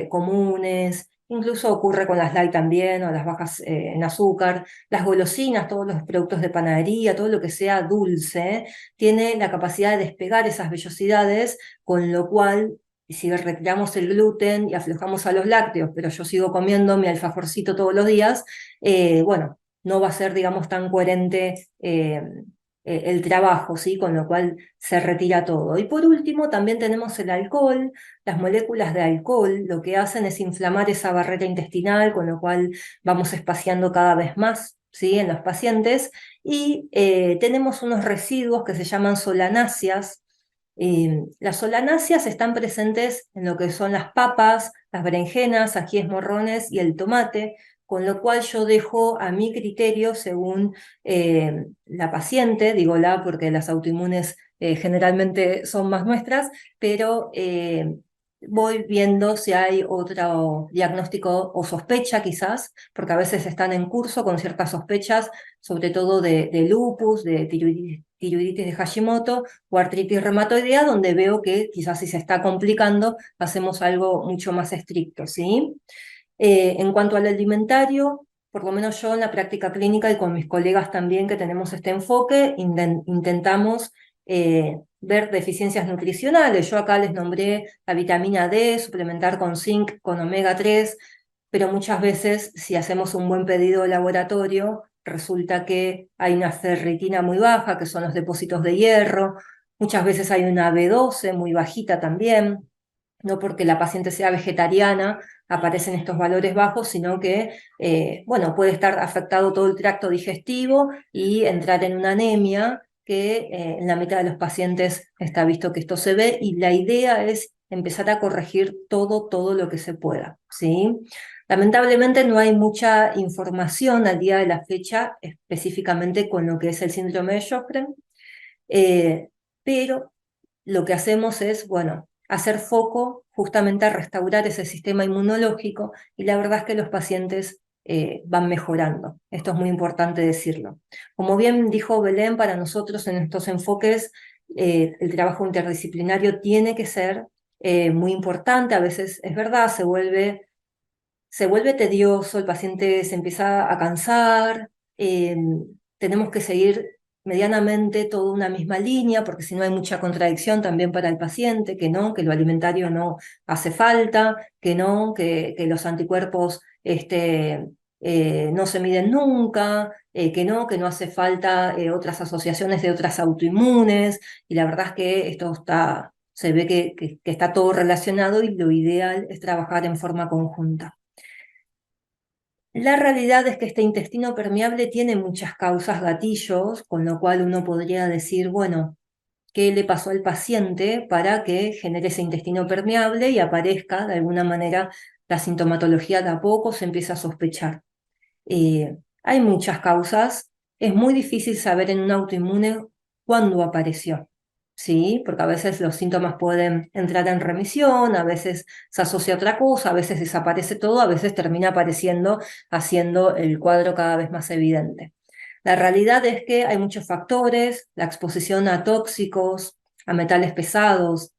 comunes, incluso ocurre con las light también, o las bajas en azúcar, las golosinas, todos los productos de panadería, todo lo que sea dulce, tiene la capacidad de despegar esas vellosidades, con lo cual, si retiramos el gluten y aflojamos a los lácteos, pero yo sigo comiendo mi alfajorcito todos los días, bueno, no va a ser, digamos, tan coherente el trabajo, ¿sí? Con lo cual se retira todo. Y por último, también tenemos el alcohol. Las moléculas de alcohol lo que hacen es inflamar esa barrera intestinal, con lo cual vamos espaciando cada vez más, ¿sí? En los pacientes. Y tenemos unos residuos que se llaman solanáceas. Las solanáceas están presentes en lo que son las papas, las berenjenas, ajíes morrones y el tomate, con lo cual yo dejo a mi criterio, según la paciente, digo la porque las autoinmunes generalmente son más nuestras, pero voy viendo si hay otro diagnóstico o sospecha quizás, porque a veces están en curso con ciertas sospechas, sobre todo de lupus, de tiroiditis de Hashimoto o artritis reumatoidea, donde veo que quizás si se está complicando, hacemos algo mucho más estricto, ¿sí? En cuanto al alimentario, por lo menos yo en la práctica clínica y con mis colegas también que tenemos este enfoque, intentamos ver deficiencias nutricionales. Yo acá les nombré la vitamina D, suplementar con zinc, con omega 3, pero muchas veces si hacemos un buen pedido de laboratorio, resulta que hay una ferritina muy baja, que son los depósitos de hierro, muchas veces hay una B12 muy bajita también, no porque la paciente sea vegetariana aparecen estos valores bajos, sino que, bueno, puede estar afectado todo el tracto digestivo y entrar en una anemia que en la mitad de los pacientes está visto que esto se ve, y la idea es empezar a corregir todo lo que se pueda, ¿sí? Lamentablemente no hay mucha información al día de la fecha específicamente con lo que es el síndrome de Sjögren, pero lo que hacemos es, bueno, hacer foco justamente a restaurar ese sistema inmunológico, y la verdad es que los pacientes van mejorando. Esto es muy importante decirlo. Como bien dijo Belén, para nosotros en estos enfoques el trabajo interdisciplinario tiene que ser muy importante. A veces es verdad, se vuelve tedioso, el paciente se empieza a cansar, tenemos que seguir medianamente toda una misma línea, porque si no hay mucha contradicción también para el paciente, que no, que lo alimentario no hace falta, que no, que los anticuerpos no se miden nunca, que no hace falta otras asociaciones de otras autoinmunes, y la verdad es que esto se ve que está todo relacionado, y lo ideal es trabajar en forma conjunta. La realidad es que este intestino permeable tiene muchas causas gatillos, con lo cual uno podría decir, bueno, ¿qué le pasó al paciente para que genere ese intestino permeable y aparezca de alguna manera la sintomatología? De a poco se empieza a sospechar. Hay muchas causas, es muy difícil saber en un autoinmune cuándo apareció, ¿sí? Porque a veces los síntomas pueden entrar en remisión, a veces se asocia a otra cosa, a veces desaparece todo, a veces termina apareciendo, haciendo el cuadro cada vez más evidente. La realidad es que hay muchos factores: la exposición a tóxicos, a metales pesados.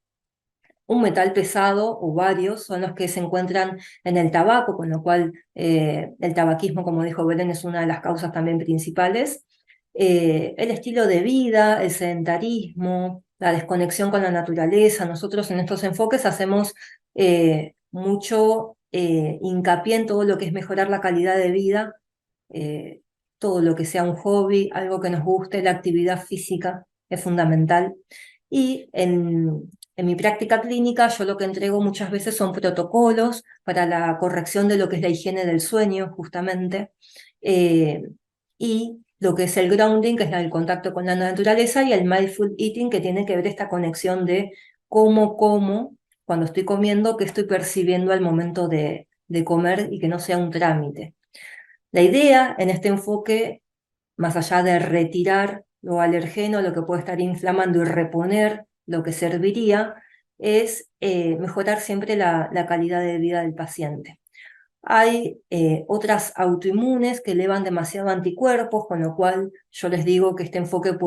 Un metal pesado o varios son los que se encuentran en el tabaco, con lo cual el tabaquismo, como dijo Belén, es una de las causas también principales. El estilo de vida, el sedentarismo, la desconexión con la naturaleza. Nosotros en estos enfoques hacemos mucho hincapié en todo lo que es mejorar la calidad de vida, eh, todo lo que sea un hobby, algo que nos guste, la actividad física es fundamental. Y en mi práctica clínica yo lo que entrego muchas veces son protocolos para la corrección de lo que es la higiene del sueño, justamente, y lo que es el grounding, que es el contacto con la naturaleza, y el mindful eating, que tiene que ver esta conexión de cómo como cuando estoy comiendo, qué estoy percibiendo al momento de comer y que no sea un trámite. La idea en este enfoque, más allá de retirar lo alergeno, lo que puede estar inflamando y reponer lo que serviría, es mejorar siempre la calidad de vida del paciente. Hay otras autoinmunes que elevan demasiado anticuerpos, con lo cual yo les digo que este enfoque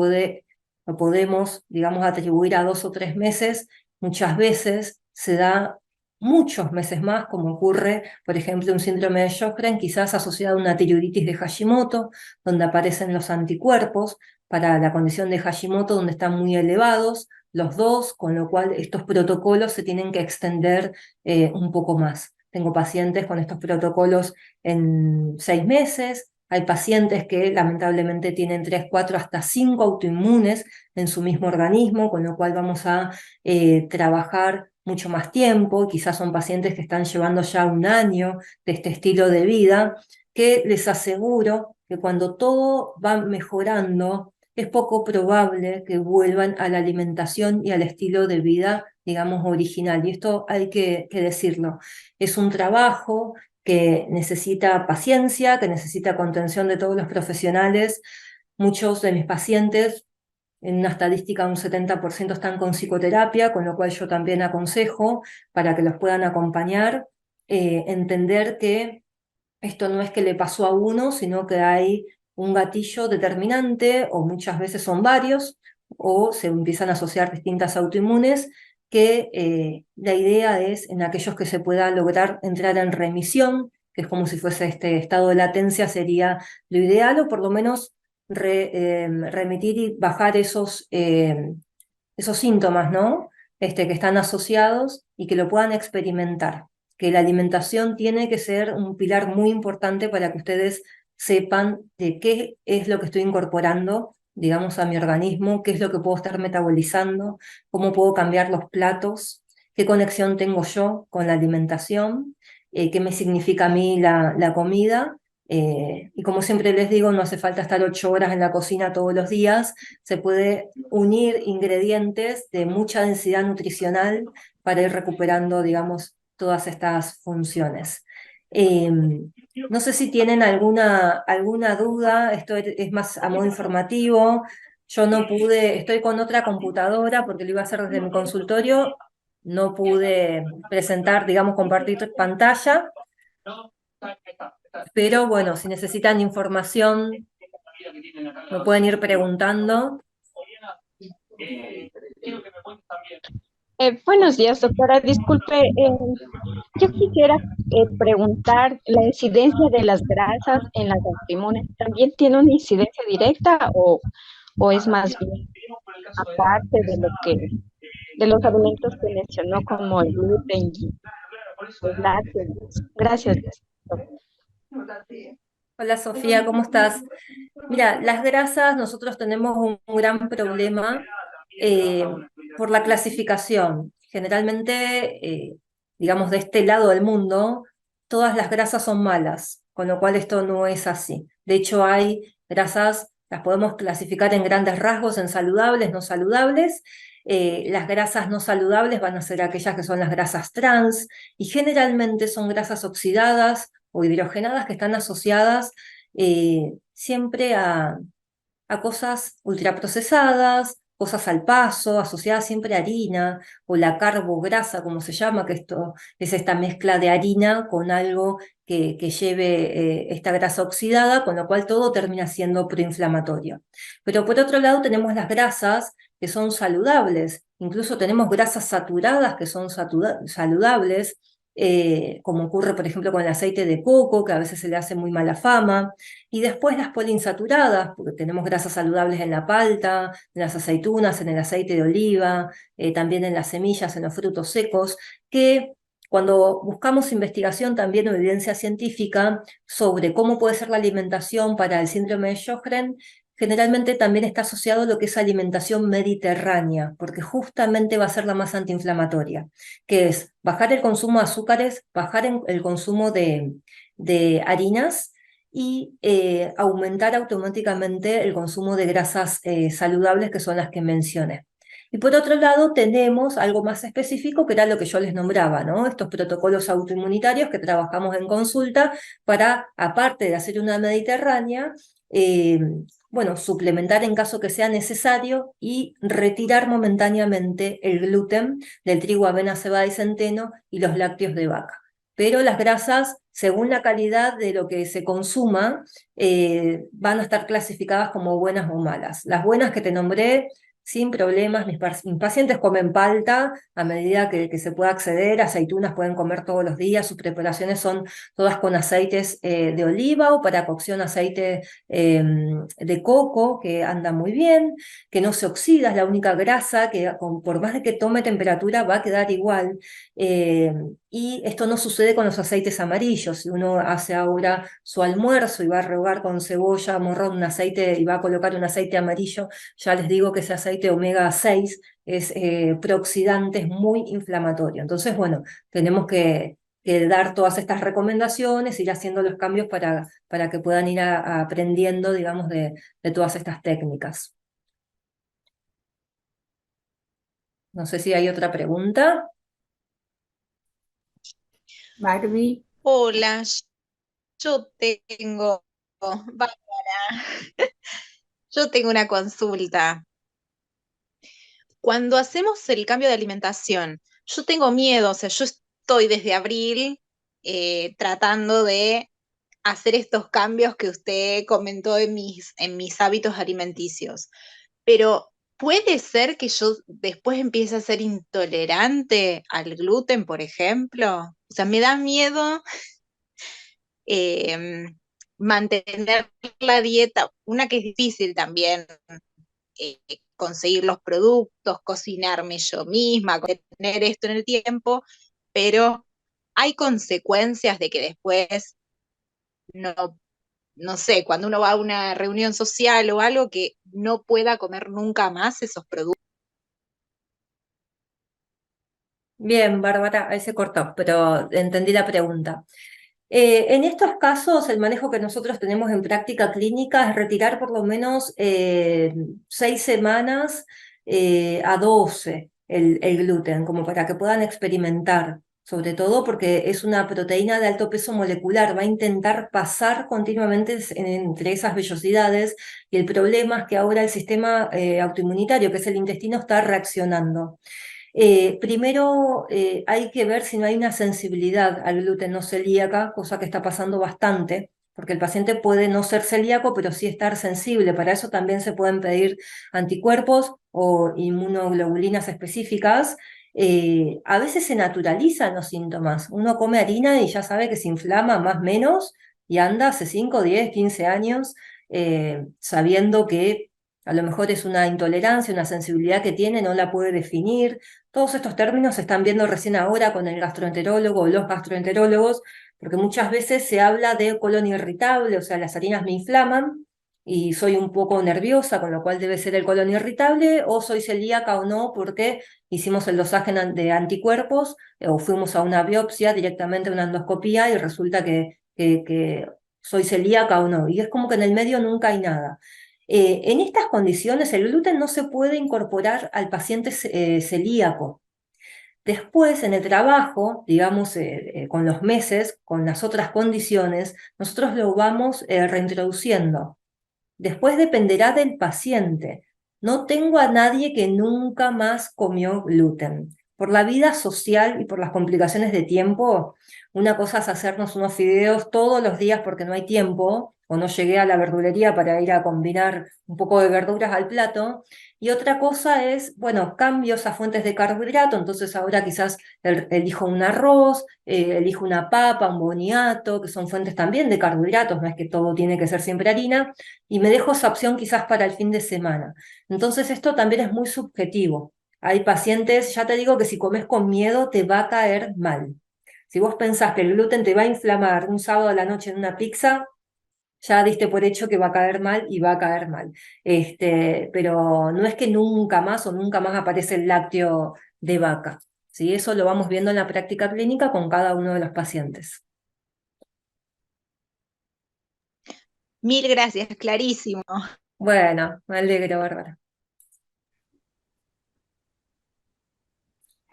lo podemos, digamos, atribuir a 2 o 3 meses. Muchas veces se da muchos meses más, como ocurre, por ejemplo, un síndrome de Sjögren, quizás asociado a una tiroiditis de Hashimoto, donde aparecen los anticuerpos para la condición de Hashimoto, donde están muy elevados los dos, con lo cual estos protocolos se tienen que extender un poco más. Tengo pacientes con estos protocolos en 6 meses, hay pacientes que lamentablemente tienen 3, 4, hasta 5 autoinmunes en su mismo organismo, con lo cual vamos a trabajar mucho más tiempo, quizás son pacientes que están llevando ya 1 año de este estilo de vida, que les aseguro que cuando todo va mejorando, es poco probable que vuelvan a la alimentación y al estilo de vida, digamos, original. Y esto hay que decirlo. Es un trabajo que necesita paciencia, que necesita contención de todos los profesionales. Muchos de mis pacientes, en una estadística un 70% están con psicoterapia, con lo cual yo también aconsejo para que los puedan acompañar, entender que esto no es que le pasó a uno, sino que hay un gatillo determinante, o muchas veces son varios, o se empiezan a asociar distintas autoinmunes, que la idea es en aquellos que se pueda lograr entrar en remisión, que es como si fuese este estado de latencia, sería lo ideal, o por lo menos remitir y bajar esos síntomas, ¿no? Que están asociados y que lo puedan experimentar. Que la alimentación tiene que ser un pilar muy importante para que ustedes sepan de qué es lo que estoy incorporando, digamos, a mi organismo, qué es lo que puedo estar metabolizando, cómo puedo cambiar los platos, qué conexión tengo yo con la alimentación, qué me significa a mí la comida. Y como siempre les digo, no hace falta estar 8 horas en la cocina todos los días, se puede unir ingredientes de mucha densidad nutricional para ir recuperando, digamos, todas estas funciones. No sé si tienen alguna duda, esto es más a modo informativo. Yo no pude, estoy con otra computadora porque lo iba a hacer desde mi consultorio, no pude presentar, digamos, compartir pantalla, pero bueno, si necesitan información, me pueden ir preguntando. Buenos días, doctora. Disculpe, yo quisiera preguntar, ¿la incidencia de las grasas en las autoinmunes también tiene una incidencia directa o es más bien aparte de los alimentos que mencionó como el gluten y los lácteos? Gracias. Hola Sofía, ¿cómo estás? Mira, las grasas, nosotros tenemos un gran problema por la clasificación. Generalmente, digamos, de este lado del mundo, todas las grasas son malas, con lo cual esto no es así. De hecho, hay grasas, las podemos clasificar en grandes rasgos, en saludables, no saludables. Las grasas no saludables van a ser aquellas que son las grasas trans, y generalmente son grasas oxidadas o hidrogenadas que están asociadas siempre a cosas ultraprocesadas, cosas al paso, asociadas siempre a harina, o la carbograsa, como se llama, que esto es esta mezcla de harina con algo que lleve esta grasa oxidada, con lo cual todo termina siendo proinflamatorio. Pero por otro lado tenemos las grasas que son saludables, incluso tenemos grasas saturadas que son saludables, como ocurre por ejemplo con el aceite de coco, que a veces se le hace muy mala fama, y después las poliinsaturadas, porque tenemos grasas saludables en la palta, en las aceitunas, en el aceite de oliva, también en las semillas, en los frutos secos, que cuando buscamos investigación también o evidencia científica sobre cómo puede ser la alimentación para el síndrome de Sjögren, generalmente también está asociado a lo que es alimentación mediterránea, porque justamente va a ser la más antiinflamatoria, que es bajar el consumo de azúcares, bajar el consumo de harinas, y aumentar automáticamente el consumo de grasas saludables, que son las que mencioné. Y por otro lado tenemos algo más específico que era lo que yo les nombraba, ¿no? Estos protocolos autoinmunitarios que trabajamos en consulta para, aparte de hacer una mediterránea, bueno, suplementar en caso que sea necesario y retirar momentáneamente el gluten del trigo, avena, cebada y centeno y los lácteos de vaca. Pero las grasas, según la calidad de lo que se consuma, van a estar clasificadas como buenas o malas. Las buenas que te nombré, sin problemas, mis pacientes comen palta a medida que se pueda acceder, aceitunas pueden comer todos los días, sus preparaciones son todas con aceites de oliva o para cocción aceite de coco, que anda muy bien, que no se oxida, es la única grasa que por más de que tome temperatura va a quedar igual. Y esto no sucede con los aceites amarillos. Si uno hace ahora su almuerzo y va a rehogar con cebolla, morrón, un aceite y va a colocar un aceite amarillo, ya les digo que ese aceite omega 6 es prooxidante, es muy inflamatorio. Entonces, bueno, tenemos que dar todas estas recomendaciones, ir haciendo los cambios para que puedan ir aprendiendo, digamos, de todas estas técnicas. No sé si hay otra pregunta. Barbie. Hola, yo tengo, Bárbara, yo tengo una consulta. Cuando hacemos el cambio de alimentación, yo tengo miedo, o sea, yo estoy desde abril tratando de hacer estos cambios que usted comentó en mis hábitos alimenticios, pero puede ser que yo después empiece a ser intolerante al gluten, por ejemplo. O sea, me da miedo eh, mantener la dieta, una que es difícil también, eh, conseguir los productos, cocinarme yo misma, tener esto en el tiempo, pero hay consecuencias de que después no, no sé, cuando uno va a una reunión social o algo que no pueda comer nunca más esos productos. Bien, Bárbara, ahí se cortó, pero entendí la pregunta. En estos casos, el manejo que nosotros tenemos en práctica clínica es retirar por lo menos 6 semanas a 12 el gluten, como para que puedan experimentar, sobre todo porque es una proteína de alto peso molecular, va a intentar pasar continuamente entre esas vellosidades y el problema es que ahora el sistema autoinmunitario, que es el intestino, está reaccionando. Primero hay que ver si no hay una sensibilidad al gluten no celíaca, cosa que está pasando bastante, porque el paciente puede no ser celíaco, pero sí estar sensible. Para eso también se pueden pedir anticuerpos o inmunoglobulinas específicas. A veces se naturalizan los síntomas. Uno come harina y ya sabe que se inflama más o menos y anda hace 5, 10, 15 años sabiendo que a lo mejor es una intolerancia, una sensibilidad que tiene, no la puede definir. Todos estos términos se están viendo recién ahora con el gastroenterólogo o los gastroenterólogos, porque muchas veces se habla de colon irritable, o sea, las harinas me inflaman y soy un poco nerviosa, con lo cual debe ser el colon irritable, o soy celíaca o no, porque hicimos el dosaje de anticuerpos o fuimos a una biopsia, directamente a una endoscopía, y resulta que soy celíaca o no. Y es como que en el medio nunca hay nada. En estas condiciones el gluten no se puede incorporar al paciente celíaco. Después, en el trabajo, digamos, con los meses, con las otras condiciones, nosotros lo vamos reintroduciendo. Después dependerá del paciente. No tengo a nadie que nunca más comió gluten. Por la vida social y por las complicaciones de tiempo, una cosa es hacernos unos fideos todos los días porque no hay tiempo, o no llegué a la verdulería para ir a combinar un poco de verduras al plato, y otra cosa es, bueno, cambios a fuentes de carbohidrato, entonces ahora quizás elijo un arroz, elijo una papa, un boniato, que son fuentes también de carbohidratos, no es que todo tiene que ser siempre harina, y me dejo esa opción quizás para el fin de semana. Entonces esto también es muy subjetivo. Hay pacientes, ya te digo que si comes con miedo te va a caer mal. Si vos pensás que el gluten te va a inflamar un sábado a la noche en una pizza, ya diste por hecho que va a caer mal y va a caer mal. Pero no es que nunca más o nunca más aparece el lácteo de vaca. ¿Sí? Eso lo vamos viendo en la práctica clínica con cada uno de los pacientes. Mil gracias, clarísimo. Bueno, me alegro, Bárbara.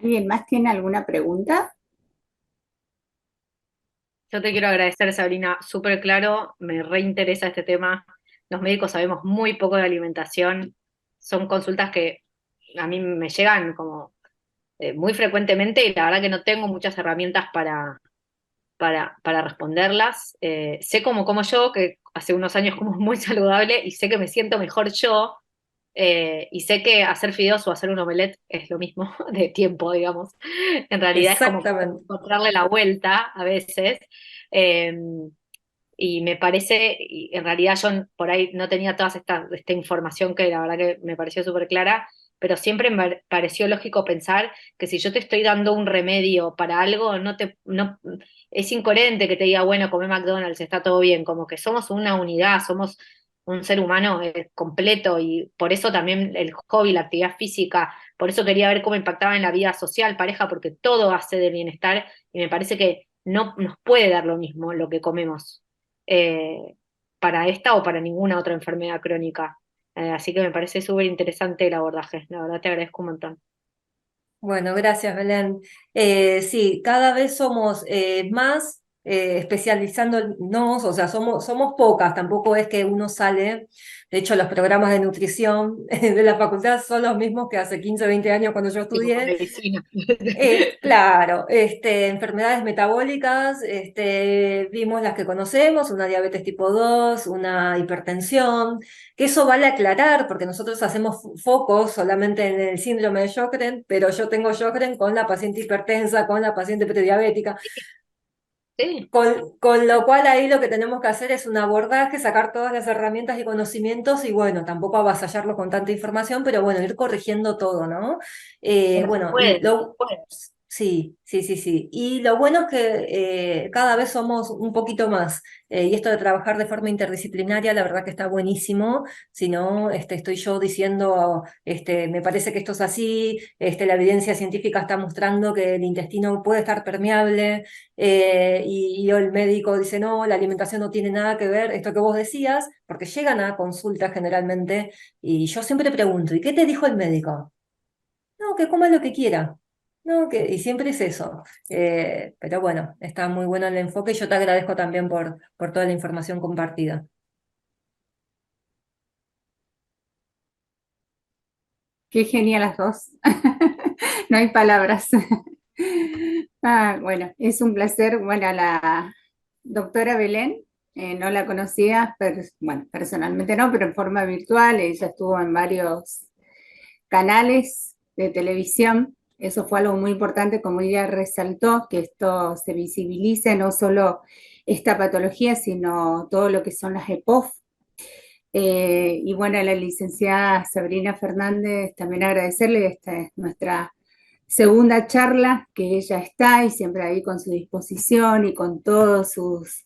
¿Alguien más tiene alguna pregunta? Yo te quiero agradecer, Sabrina, súper claro, me reinteresa este tema. Los médicos sabemos muy poco de alimentación, son consultas que a mí me llegan como muy frecuentemente y la verdad que no tengo muchas herramientas para responderlas. Sé como yo, que hace unos años como muy saludable y sé que me siento mejor yo, y sé que hacer fideos o hacer un omelette es lo mismo de tiempo, digamos. En realidad es como Exactamente. encontrarle la vuelta a veces. Eh, y me parece, y en realidad yo por ahí no tenía toda esta información que la verdad que me pareció súper clara, pero siempre me pareció lógico pensar que si yo te estoy dando un remedio para algo, es incoherente que te diga, bueno, come McDonald's, está todo bien, como que somos una unidad, somos un ser humano completo y por eso también el hobby, la actividad física, por eso quería ver cómo impactaba en la vida social, pareja, porque todo hace del bienestar y me parece que no nos puede dar lo mismo lo que comemos eh, para esta o para ninguna otra enfermedad crónica. Así que me parece súper interesante el abordaje. La verdad te agradezco un montón. Bueno, gracias, Belén. Sí, cada vez somos más especializándonos, o sea, somos pocas, tampoco es que uno sale. De hecho, los programas de nutrición de la facultad son los mismos que hace 15 o 20 años cuando yo Sí, como estudié. medicina. Claro, enfermedades metabólicas, vimos las que conocemos, una diabetes tipo 2, una hipertensión, que eso vale aclarar porque nosotros hacemos focos solamente en el síndrome de Sjögren, pero yo tengo Sjögren con la paciente hipertensa, con la paciente prediabética. Sí, Con lo cual ahí lo que tenemos que hacer es un abordaje, sacar todas las herramientas y conocimientos y bueno, tampoco avasallarlo con tanta información, pero bueno, ir corrigiendo todo, ¿no? pero se Bueno, puede, se puede. sí, sí, sí, sí. Y lo bueno es que cada vez somos un poquito más. Y esto de trabajar de forma interdisciplinaria, la verdad que está buenísimo. Si no, estoy yo diciendo, me parece que esto es así, la evidencia científica está mostrando que el intestino puede estar permeable. Y el médico dice, no, la alimentación no tiene nada que ver, esto que vos decías, porque llegan a consulta generalmente y yo siempre pregunto, ¿y qué te dijo el médico? No, que coma lo que quiera. No, y siempre es eso. Pero bueno, está muy bueno el enfoque y yo te agradezco también por toda la información compartida. Qué genial las dos. No hay palabras. Bueno, es un placer. Bueno, a la doctora Belén, no la conocía, bueno, personalmente no, pero en forma virtual. Ella estuvo en varios canales de televisión. Eso fue algo muy importante, como ella resaltó, que esto se visibilice, no solo esta patología, sino todo lo que son las EPOF. Y bueno, a la licenciada Sabrina Fernández también agradecerle, esta es nuestra segunda charla, que ella está y siempre ahí con su disposición y con todas sus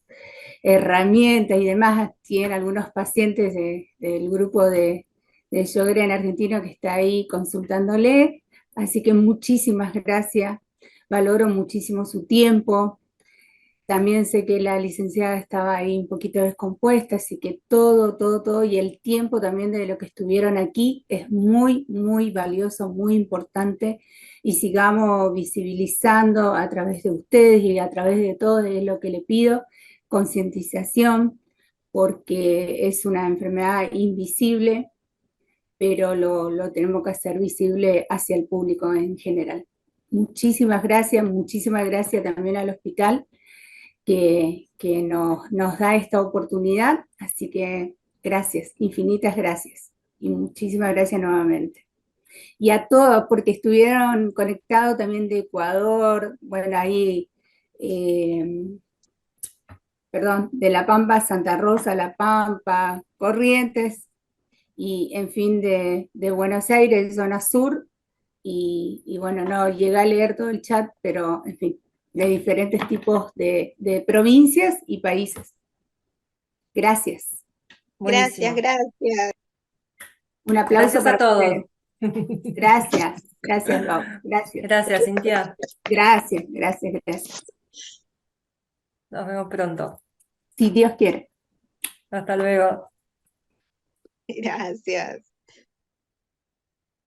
herramientas y demás. Tiene algunos pacientes del grupo de Sjögren argentino que está ahí consultándole, así que muchísimas gracias, valoro muchísimo su tiempo. También sé que la licenciada estaba ahí un poquito descompuesta, así que todo, y el tiempo también de lo que estuvieron aquí es muy, muy valioso, muy importante, y sigamos visibilizando a través de ustedes y a través de todo, es lo que le pido, concientización, porque es una enfermedad invisible, pero lo tenemos que hacer visible hacia el público en general. Muchísimas gracias también al hospital que nos da esta oportunidad. Así que gracias, infinitas gracias. Y muchísimas gracias nuevamente. Y a todos, porque estuvieron conectados también de Ecuador, bueno, ahí, perdón, de La Pampa, Santa Rosa, La Pampa, Corrientes, y en fin, de Buenos Aires, zona sur, y bueno, no llegué a leer todo el chat, pero en fin, de diferentes tipos de provincias y países. Gracias. Gracias, Buenísimo. gracias. Un aplauso Gracias a para todos. ustedes. Gracias, Lau. Gracias. Gracias, Cintia. Gracias. Nos vemos pronto. Si Dios quiere. Hasta luego. Gracias.